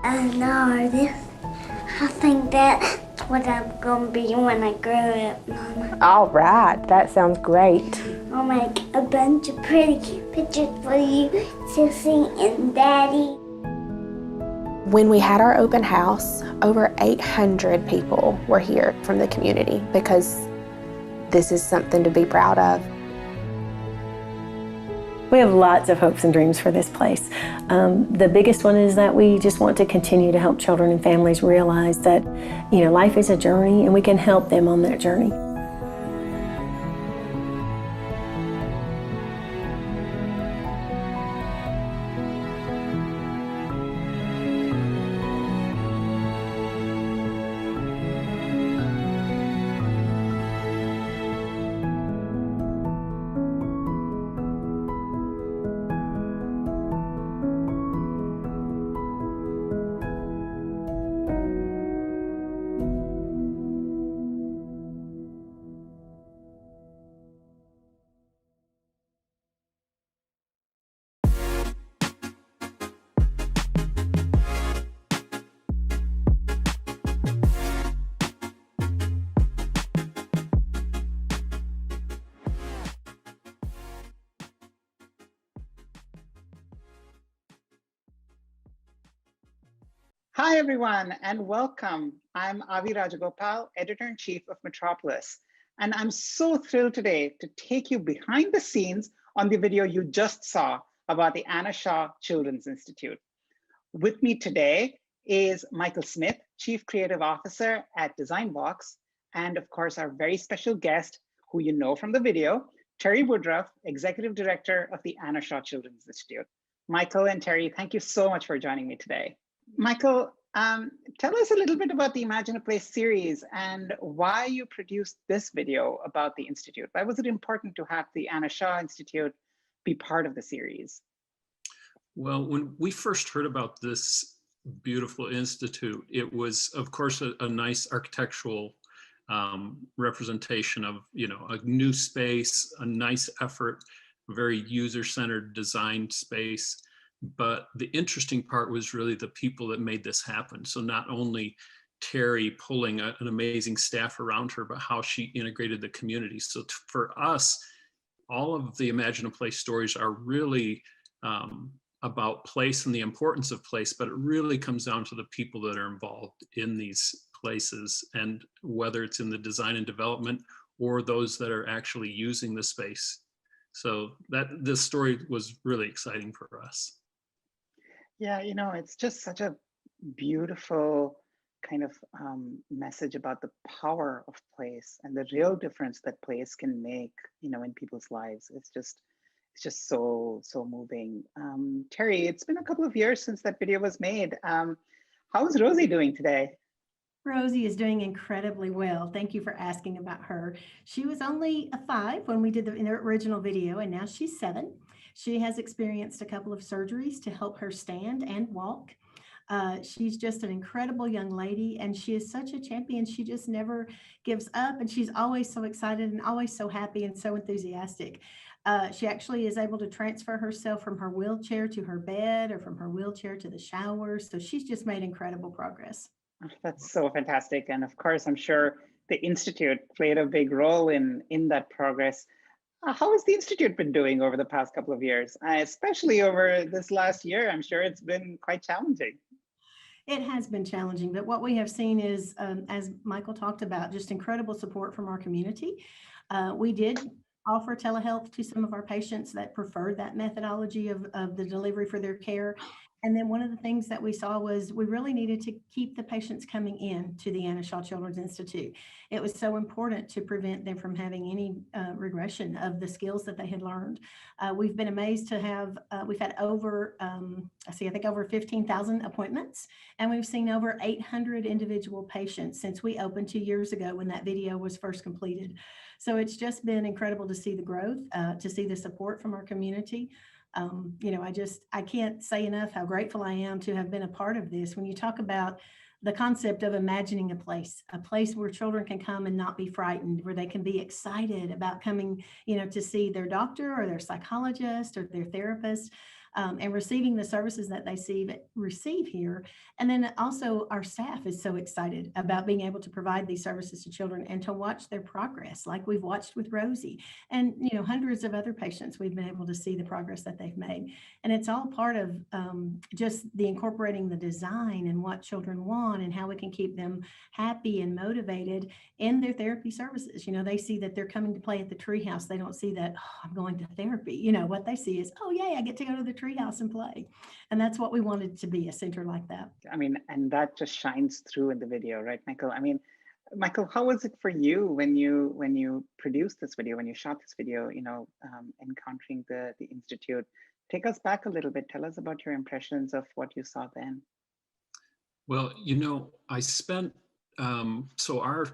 I'm an artist. I think that's what I'm gonna be when I grow up, Mama. All right, that sounds great. I'll make a bunch of pretty pictures for you, Sissy and Daddy. When we had our open house, over 800 people were here from the community because this is something to be proud of. We have lots of hopes and dreams for this place. The biggest one is that we just want to continue to help children and families realize that, life is a journey and we can help them on that journey. Hi, everyone, and welcome. I'm Avi Rajagopal, Editor-in-Chief of Metropolis, and I'm so thrilled today to take you behind the scenes on the video you just saw about the Anna Shaw Children's Institute. With me today is Michael Smith, Chief Creative Officer at DesignBox, and of course, our very special guest, who you know from the video, Terri Woodruff, Executive Director of the Anna Shaw Children's Institute. Michael and Terri, thank you so much for joining me today. Michael, tell us a little bit about the Imagine a Place series and why you produced this video about the Institute. Why was it important to have the Anna Shaw Institute be part of the series? Well, when we first heard about this beautiful institute, it was, of course, a nice architectural representation of, a new space, a nice effort, a very user-centered designed space. But the interesting part was really the people that made this happen. So not only Terri pulling an amazing staff around her, but how she integrated the community. So for us, all of the Imagine a Place stories are really about place and the importance of place, but it really comes down to the people that are involved in these places, and whether it's in the design and development or those that are actually using the space. So this story was really exciting for us. Yeah, it's just such a beautiful kind of message about the power of place and the real difference that place can make, in people's lives. It's just so moving. Terri, it's been a couple of years since that video was made. How is Rosie doing today? Rosie is doing incredibly well. Thank you for asking about her. She was only a 5 when we did the original video, and now she's 7. She has experienced a couple of surgeries to help her stand and walk. She's just an incredible young lady, and she is such a champion. She just never gives up, and she's always so excited and always so happy and so enthusiastic. She actually is able to transfer herself from her wheelchair to her bed or from her wheelchair to the shower. So she's just made incredible progress. Oh, that's so fantastic. And of course, I'm sure the Institute played a big role in that progress. How has the Institute been doing over the past couple of years, especially over this last year? I'm sure it's been quite challenging. It has been challenging, but what we have seen is, as Michael talked about, just incredible support from our community. We did offer telehealth to some of our patients that preferred that methodology of the delivery for their care. And then one of the things that we saw was we really needed to keep the patients coming in to the Anna Shaw Children's Institute. It was so important to prevent them from having any regression of the skills that they had learned. We've been amazed to have, we've had over, I think over 15,000 appointments, and we've seen over 800 individual patients since we opened 2 years ago when that video was first completed. So it's just been incredible to see the growth, to see the support from our community. You know, I can't say enough how grateful I am to have been a part of this. When you talk about the concept of imagining a place where children can come and not be frightened, where they can be excited about coming, you know, to see their doctor or their psychologist or their therapist, and receiving the services that they receive here. And then also our staff is so excited about being able to provide these services to children and to watch their progress, like we've watched with Rosie and, you know, hundreds of other patients. We've been able to see the progress that they've made. And it's all part of just the incorporating the design and what children want and how we can keep them happy and motivated in their therapy services. You know, they see that they're coming to play at the treehouse. They don't see that, oh, I'm going to therapy. You know, what they see is, oh, yay, I get to go to the treehouse and play. And that's what we wanted to be, a center like that. I mean, and that just shines through in the video, right, Michael? I mean, Michael, how was it for you when you produced this video, when you shot this video, you know, encountering the Institute? Take us back a little bit. Tell us about your impressions of what you saw then. Well, you know, I spent, so our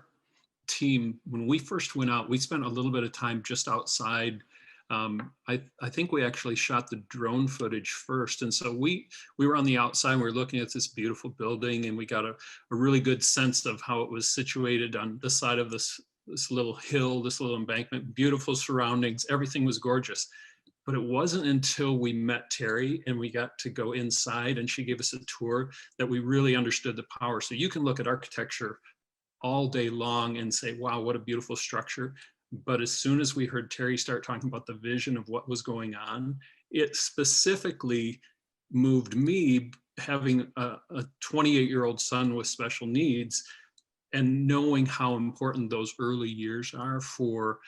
team, when we first went out, we spent a little bit of time just outside. I think we actually shot the drone footage first. And so we were on the outside, we were looking at this beautiful building, and we got a really good sense of how it was situated on the side of this little hill, this little embankment, beautiful surroundings, everything was gorgeous. But it wasn't until we met Terri and we got to go inside and she gave us a tour that we really understood the power. So you can look at architecture all day long and say, wow, what a beautiful structure. But as soon as we heard Terri start talking about the vision of what was going on, it specifically moved me, having a 28-year-old son with special needs, and knowing how important those early years are for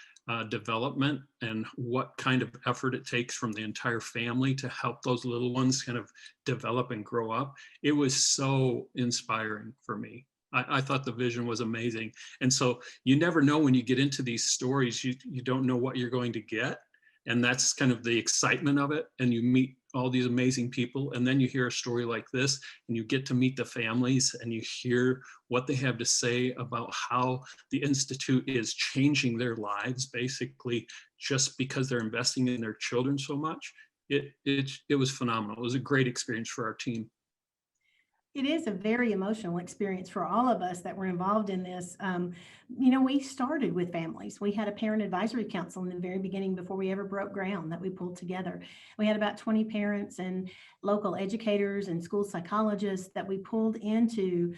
development and what kind of effort it takes from the entire family to help those little ones kind of develop and grow up. It was so inspiring for me. I thought the vision was amazing. And so you never know when you get into these stories, you don't know what you're going to get. And that's kind of the excitement of it. And you meet all these amazing people. And then you hear a story like this and you get to meet the families and you hear what they have to say about how the Institute is changing their lives, basically, just because they're investing in their children so much. It was phenomenal. It was a great experience for our team. It is a very emotional experience for all of us that were involved in this. You know, we started with families. We had a parent advisory council in the very beginning before we ever broke ground that we pulled together. We had about 20 parents and local educators and school psychologists that we pulled into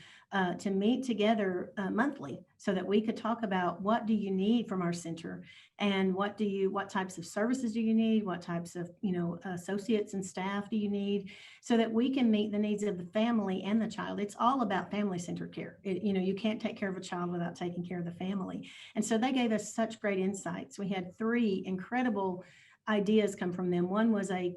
to meet together monthly so that we could talk about what do you need from our center and what types of services do you need, what types of, you know, associates and staff do you need, so that we can meet the needs of the family and the child. It's all about family-centered care. You know, you can't take care of a child without taking care of the family. And so they gave us such great insights. We had 3 incredible ideas come from them. One was a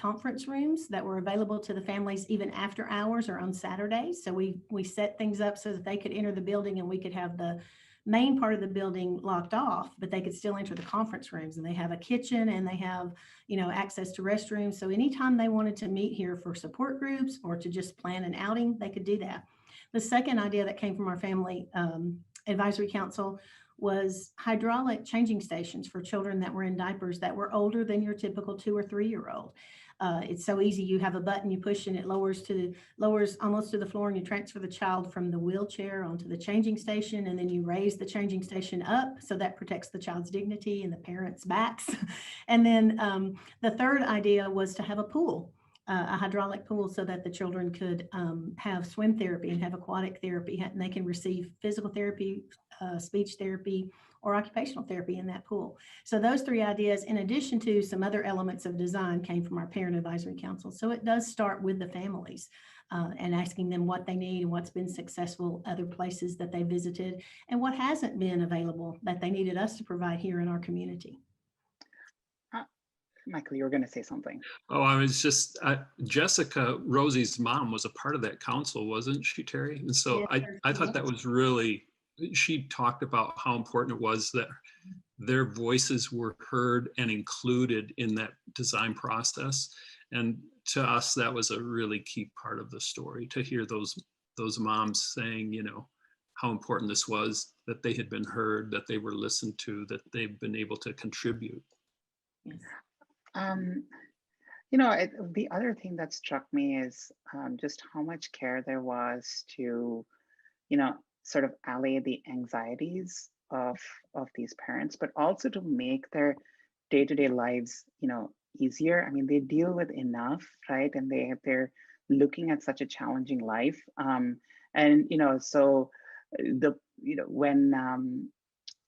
conference rooms that were available to the families even after hours or on Saturdays. So we set things up so that they could enter the building and we could have the main part of the building locked off, but they could still enter the conference rooms, and they have a kitchen and they have, you know, access to restrooms. So anytime they wanted to meet here for support groups or to just plan an outing, they could do that. The second idea that came from our family advisory council was hydraulic changing stations for children that were in diapers that were older than your typical 2 or 3-year-old. It's so easy. You have a button you push and it lowers almost to the floor, and you transfer the child from the wheelchair onto the changing station, and then you raise the changing station up so that protects the child's dignity and the parents' backs. And then the third idea was to have a pool, a hydraulic pool, so that the children could have swim therapy and have aquatic therapy, and they can receive physical therapy, speech therapy, or occupational therapy in that pool. So those 3 ideas, in addition to some other elements of design, came from our parent advisory council. So it does start with the families and asking them what they need and what's been successful, other places that they visited, and what hasn't been available that they needed us to provide here in our community. Michael, you were going to say something. Oh, I was just, Jessica, Rosie's mom, was a part of that council, wasn't she, Terry? And so I thought that was really, she talked about how important it was that their voices were heard and included in that design process. And to us, that was a really key part of the story, to hear those moms saying, you know, how important this was, that they had been heard, that they were listened to, that they've been able to contribute. Yes. You know, the other thing that struck me is just how much care there was to, you know, sort of allay the anxieties of these parents, but also to make their day-to-day lives, you know, easier. I mean, they deal with enough, right? And they're looking at such a challenging life. And you know, so when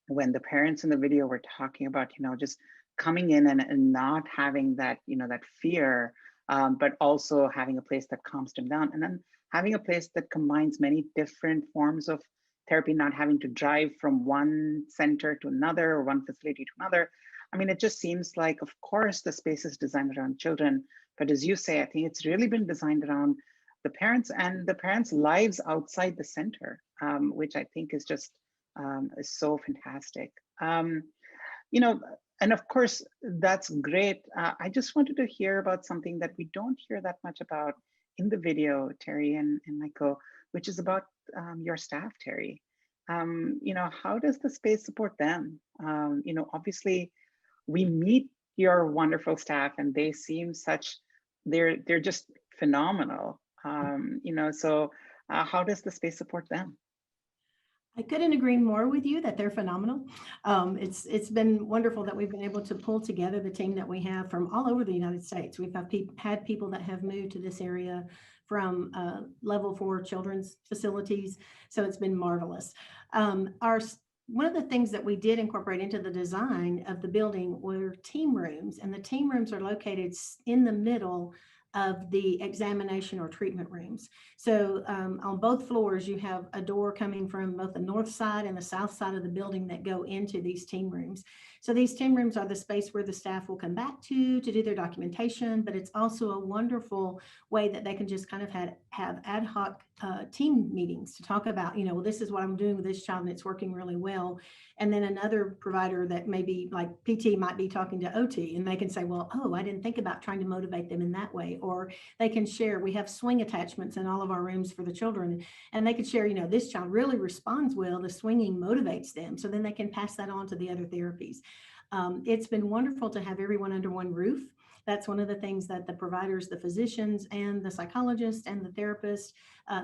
the parents in the video were talking about, you know, just coming in and not having that, you know, that fear, but also having a place that calms them down, and then having a place that combines many different forms of therapy, not having to drive from one center to another or one facility to another. I mean, it just seems like, of course, the space is designed around children, but as you say, I think it's really been designed around the parents and the parents' lives outside the center, which I think is just is so fantastic. You know, and of course, that's great. I just wanted to hear about something that we don't hear that much about in the video, Terri and Michael, which is about your staff, Terri. You know, how does the space support them? You know, obviously, we meet your wonderful staff, and they seem they're just phenomenal. You know, so how does the space support them? I couldn't agree more with you that they're phenomenal. It's been wonderful that we've been able to pull together the team that we have from all over the United States. We've had people that have moved to this area from level 4 children's facilities, so it's been marvelous. One of the things that we did incorporate into the design of the building were team rooms, and the team rooms are located in the middle of the examination or treatment rooms. So on both floors, you have a door coming from both the north side and the south side of the building that go into these team rooms. So these team rooms are the space where the staff will come back to do their documentation, but it's also a wonderful way that they can just kind of have ad hoc team meetings to talk about, you know, well, this is what I'm doing with this child and it's working really well. And then another provider that maybe like PT might be talking to OT, and they can say, well, oh, I didn't think about trying to motivate them in that way. Or they can share, we have swing attachments in all of our rooms for the children, and they could share, you know, this child really responds well, the swinging motivates them. So then they can pass that on to the other therapies. It's been wonderful to have everyone under one roof. That's one of the things that the providers, the physicians and the psychologists and the therapists,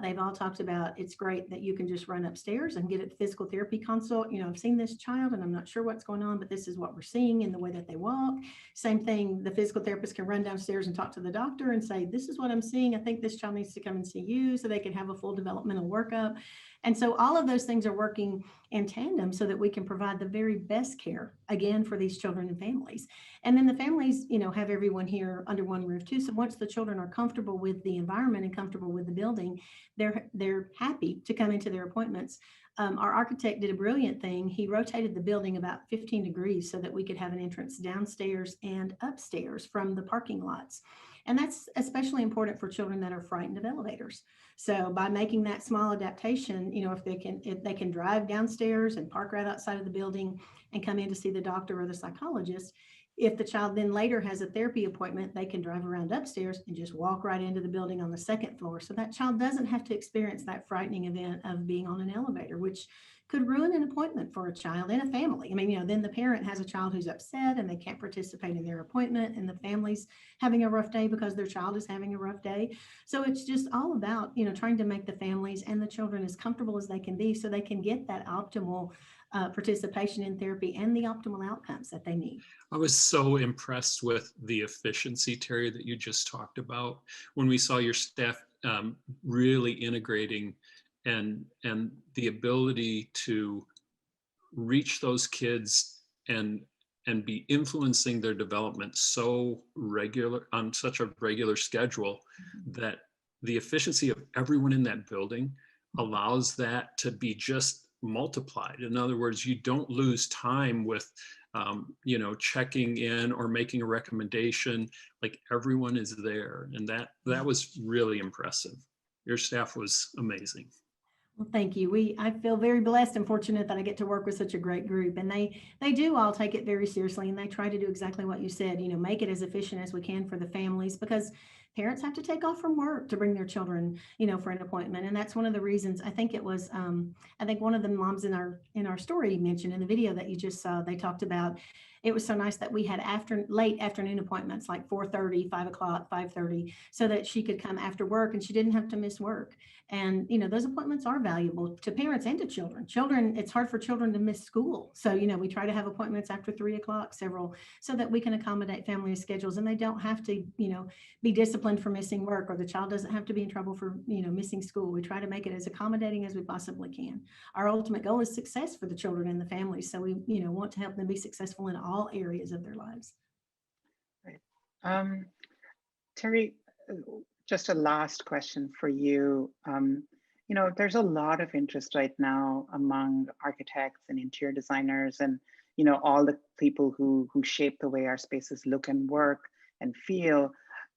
they've all talked about. It's great that you can just run upstairs and get a physical therapy consult. You know, I've seen this child and I'm not sure what's going on, but this is what we're seeing in the way that they walk. Same thing, the physical therapist can run downstairs and talk to the doctor and say, this is what I'm seeing. I think this child needs to come and see you, so they can have a full developmental workup. And so all of those things are working in tandem so that we can provide the very best care, again, for these children and families. And then the families, you know, have everyone here under one roof too. So once the children are comfortable with the environment and comfortable with the building, they're happy to come into their appointments. Our architect did a brilliant thing. He rotated the building about 15 degrees so that we could have an entrance downstairs and upstairs from the parking lots. And that's especially important for children that are frightened of elevators. So by making that small adaptation, you know, if they can drive downstairs and park right outside of the building and come in to see the doctor or the psychologist. If the child then later has a therapy appointment, they can drive around upstairs and just walk right into the building on the second floor. So that child doesn't have to experience that frightening event of being on an elevator, which could ruin an appointment for a child and a family. I mean, you know, then the parent has a child who's upset and they can't participate in their appointment, and the family's having a rough day because their child is having a rough day. So it's just all about, you know, trying to make the families and the children as comfortable as they can be so they can get that optimal participation in therapy and the optimal outcomes that they need. I was so impressed with the efficiency, Terri, that you just talked about when we saw your staff really integrating and the ability to reach those kids and be influencing their development so regular on such a regular schedule that the efficiency of everyone in that building allows that to be just multiplied. In other words, you don't lose time with, you know, checking in or making a recommendation. Like, everyone is there, and that was really impressive. Your staff was amazing. Well, thank you. I feel very blessed and fortunate that I get to work with such a great group, and they do all take it very seriously, and they try to do exactly what you said, you know, make it as efficient as we can for the families, because parents have to take off from work to bring their children, you know, for an appointment. And that's one of the reasons. I think it was, I think one of the moms in our story mentioned in the video that you just saw, they talked about, it was so nice that we had late afternoon appointments, like 4:30, 5 o'clock, 5:30, so that she could come after work and she didn't have to miss work. And, you know, those appointments are valuable to parents and to children. It's hard for children to miss school. So, you know, we try to have appointments after 3 o'clock, several, so that we can accommodate family schedules, and they don't have to, you know, be disciplined for missing work, or the child doesn't have to be in trouble for, you know, missing school. We try to make it as accommodating as we possibly can. Our ultimate goal is success for the children and the families. So we, you know, want to help them be successful in all areas of their lives. Right. Terri, just a last question for you. You know, there's a lot of interest right now among architects and interior designers, and, you know, all the people who shape the way our spaces look and work and feel,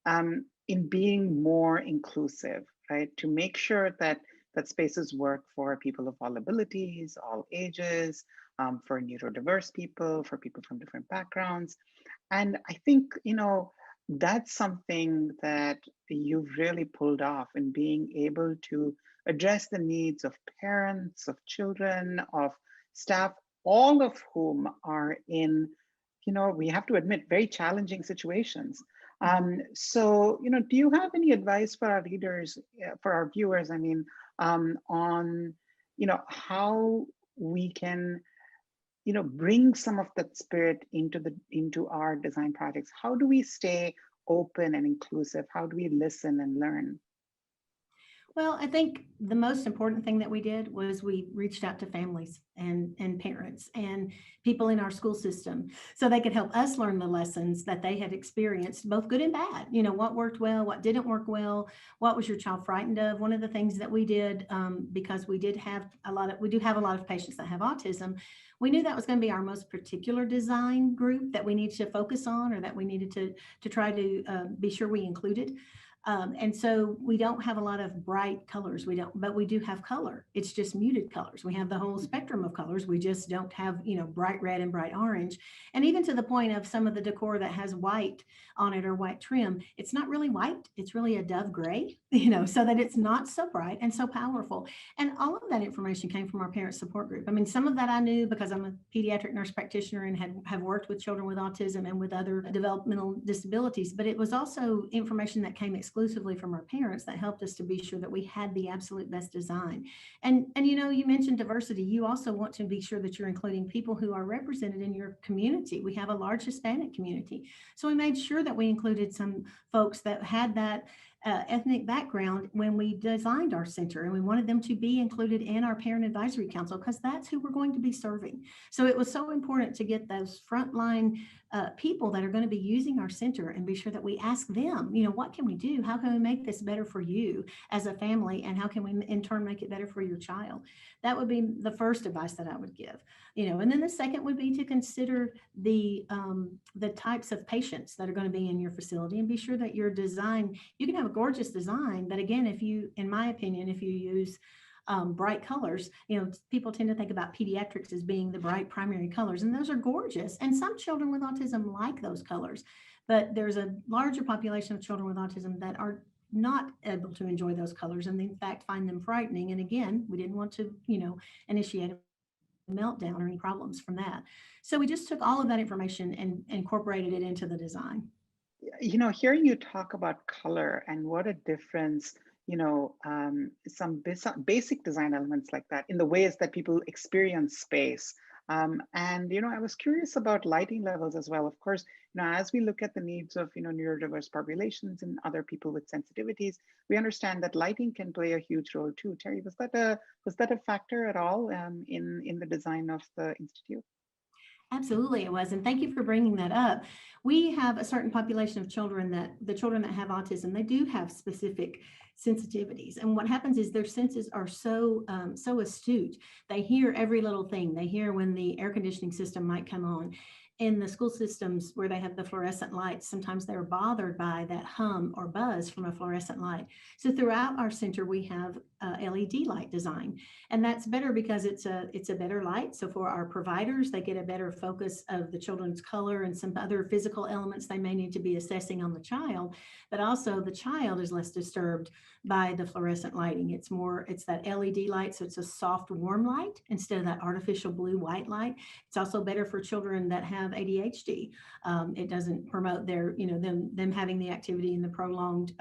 in being more inclusive, right? To make sure that spaces work for people of all abilities, all ages, for neurodiverse people, for people from different backgrounds. And I think, you know, that's something that you've really pulled off in being able to address the needs of parents, of children, of staff, all of whom are in, you know, we have to admit, very challenging situations. So, you know, do you have any advice for our readers, for our viewers, I mean, on, you know, how we can, you know, bring some of that spirit into our design projects? How do we stay open and inclusive? How do we listen and learn? Well, I think the most important thing that we did was we reached out to families and parents and people in our school system, so they could help us learn the lessons that they had experienced, both good and bad. You know, what worked well, what didn't work well, what was your child frightened of? One of the things that we did, because we do have a lot of patients that have autism, we knew that was going to be our most particular design group that we needed to focus on, or that we needed to try to be sure we included. And so we don't have a lot of bright colors. But we do have color. It's just muted colors. We have the whole spectrum of colors. We just don't have, you know, bright red and bright orange. And even to the point of some of the decor that has white on it or white trim, it's not really white. It's really a dove gray, you know, so that it's not so bright and so powerful. And all of that information came from our parent support group. I mean, some of that I knew because I'm a pediatric nurse practitioner and have worked with children with autism and with other developmental disabilities, but it was also information that came exclusively from our parents that helped us to be sure that we had the absolute best design. And you know, you mentioned diversity. You also want to be sure that you're including people who are represented in your community. We have a large Hispanic community, so we made sure that we included some folks that had that ethnic background when we designed our center, and we wanted them to be included in our parent advisory council because that's who we're going to be serving. So it was so important to get those frontline people that are going to be using our center and be sure that we ask them, you know, what can we do? How can we make this better for you as a family? And how can we in turn make it better for your child? That would be the first advice that I would give, you know. And then the second would be to consider the types of patients that are going to be in your facility, and be sure that your design, you can have a gorgeous design, but again, if you, in my opinion, if you use bright colors, you know, people tend to think about pediatrics as being the bright primary colors, and those are gorgeous. And some children with autism like those colors, but there's a larger population of children with autism that are not able to enjoy those colors and in fact find them frightening. And again, we didn't want to, you know, initiate a meltdown or any problems from that. So we just took all of that information and incorporated it into the design. You know, hearing you talk about color and what a difference, you know, some basic design elements like that in the ways that people experience space. And, you know, I was curious about lighting levels as well. Of course, you know, as we look at the needs of, you know, neurodiverse populations and other people with sensitivities, we understand that lighting can play a huge role too. Terri, was that a factor at all in the design of the Institute? Absolutely, it was. And thank you for bringing that up. We have a certain population of children that the children that have autism, they do have specific sensitivities. And what happens is their senses are so astute. They hear every little thing. They hear when the air conditioning system might come on. In the school systems where they have the fluorescent lights, sometimes they're bothered by that hum or buzz from a fluorescent light. So throughout our center, we have LED light design, and that's better because it's a better light. So for our providers, they get a better focus of the children's color and some other physical elements they may need to be assessing on the child, but also the child is less disturbed by the fluorescent lighting. It's that LED light, so it's a soft, warm light instead of that artificial blue white light. It's also better for children that have ADHD. It doesn't promote their, them having the activity and the prolonged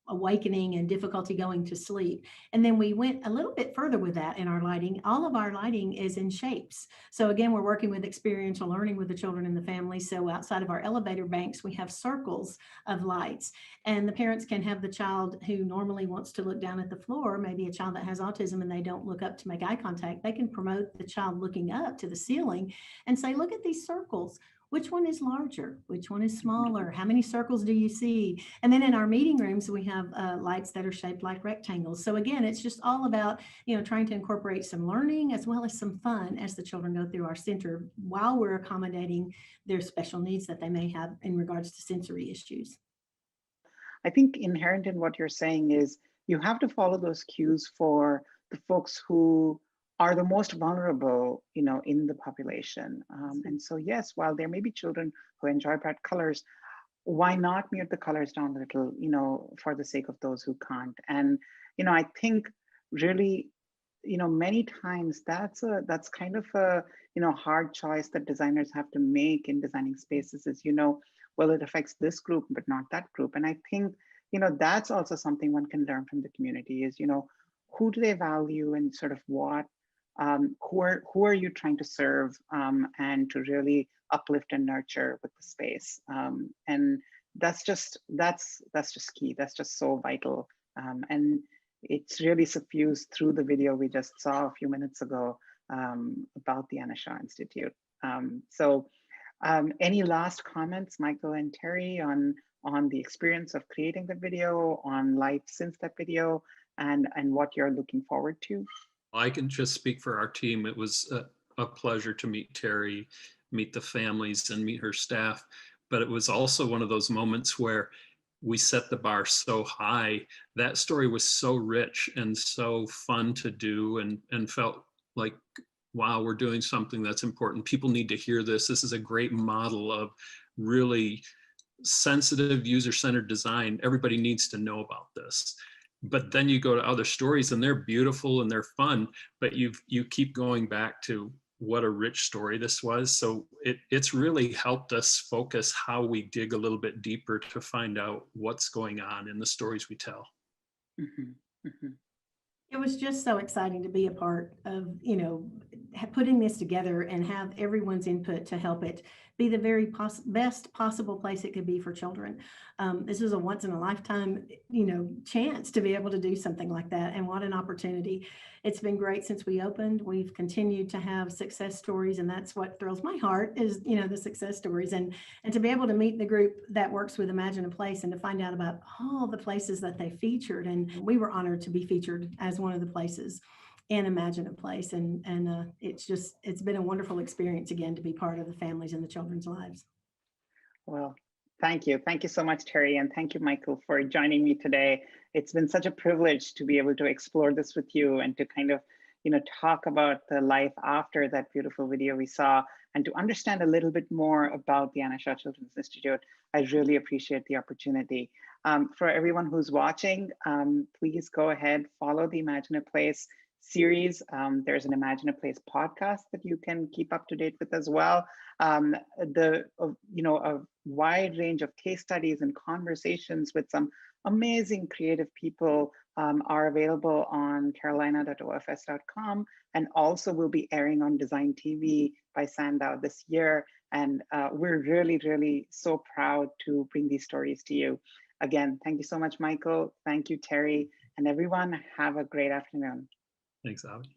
awakening and difficulty going to sleep. And then we went a little bit further with that in our lighting. All of our lighting is in shapes. So again, we're working with experiential learning with the children and the family. So outside of our elevator banks, we have circles of lights, and the parents can have the child who normally wants to look down at the floor, maybe a child that has autism and they don't look up to make eye contact. They can promote the child looking up to the ceiling and say, look at these circles. Which one is larger? Which one is smaller? How many circles do you see? And then in our meeting rooms, we have lights that are shaped like rectangles. So again, it's just all about, trying to incorporate some learning as well as some fun as the children go through our center while we're accommodating their special needs that they may have in regards to sensory issues. I think inherent in what you're saying is you have to follow those cues for the folks who are the most vulnerable, in the population. And so, yes, while there may be children who enjoy bright colors, why not mute the colors down a little, for the sake of those who can't? And, I think really, many times that's kind of a, hard choice that designers have to make in designing spaces is, well, it affects this group, but not that group. And I think, that's also something one can learn from the community is, who do they value and sort of what, who are you trying to serve and to really uplift and nurture with the space, and that's just key. That's just so vital, and it's really suffused through the video we just saw a few minutes ago about the Anna Shaw Institute. So any last comments, Michael and Terri, on the experience of creating the video, on life since that video, and what you're looking forward to? I can just speak for our team. It was a pleasure to meet Terri, meet the families, and meet her staff. But it was also one of those moments where we set the bar so high. That story was so rich and so fun to do, and felt like, wow, we're doing something that's important. People need to hear this. This is a great model of really sensitive, user-centered design. Everybody needs to know about this. But then you go to other stories and they're beautiful and they're fun, but you keep going back to what a rich story this was. So it's really helped us focus how we dig a little bit deeper to find out what's going on in the stories we tell. Mm-hmm. Mm-hmm. It was just so exciting to be a part of, putting this together and have everyone's input to help it be the very best possible place it could be for children. This is a once in a lifetime, chance to be able to do something like that. And what an opportunity. It's been great since we opened. We've continued to have success stories, and that's what thrills my heart is, the success stories, and to be able to meet the group that works with Imagine a Place and to find out about all the places that they featured. And we were honored to be featured as one of the places in Imagine a Place. And it's been a wonderful experience again to be part of the families and the children's lives. Well, thank you. Thank you so much, Terri. And thank you, Michael, for joining me today. It's been such a privilege to be able to explore this with you and to kind of, talk about the life after that beautiful video we saw and to understand a little bit more about the Anna Shaw Children's Institute. I really appreciate the opportunity. For everyone who's watching, please go ahead, follow the Imagine a Place series. There's an Imagine a Place podcast that you can keep up to date with as well. A wide range of case studies and conversations with some amazing creative people are available on carolina.ofs.com, and also will be airing on DesignTV by SANDOW this year. And we're really, really so proud to bring these stories to you. Again, thank you so much, Michael. Thank you, Terri, and everyone. Have a great afternoon. Thanks, Avi.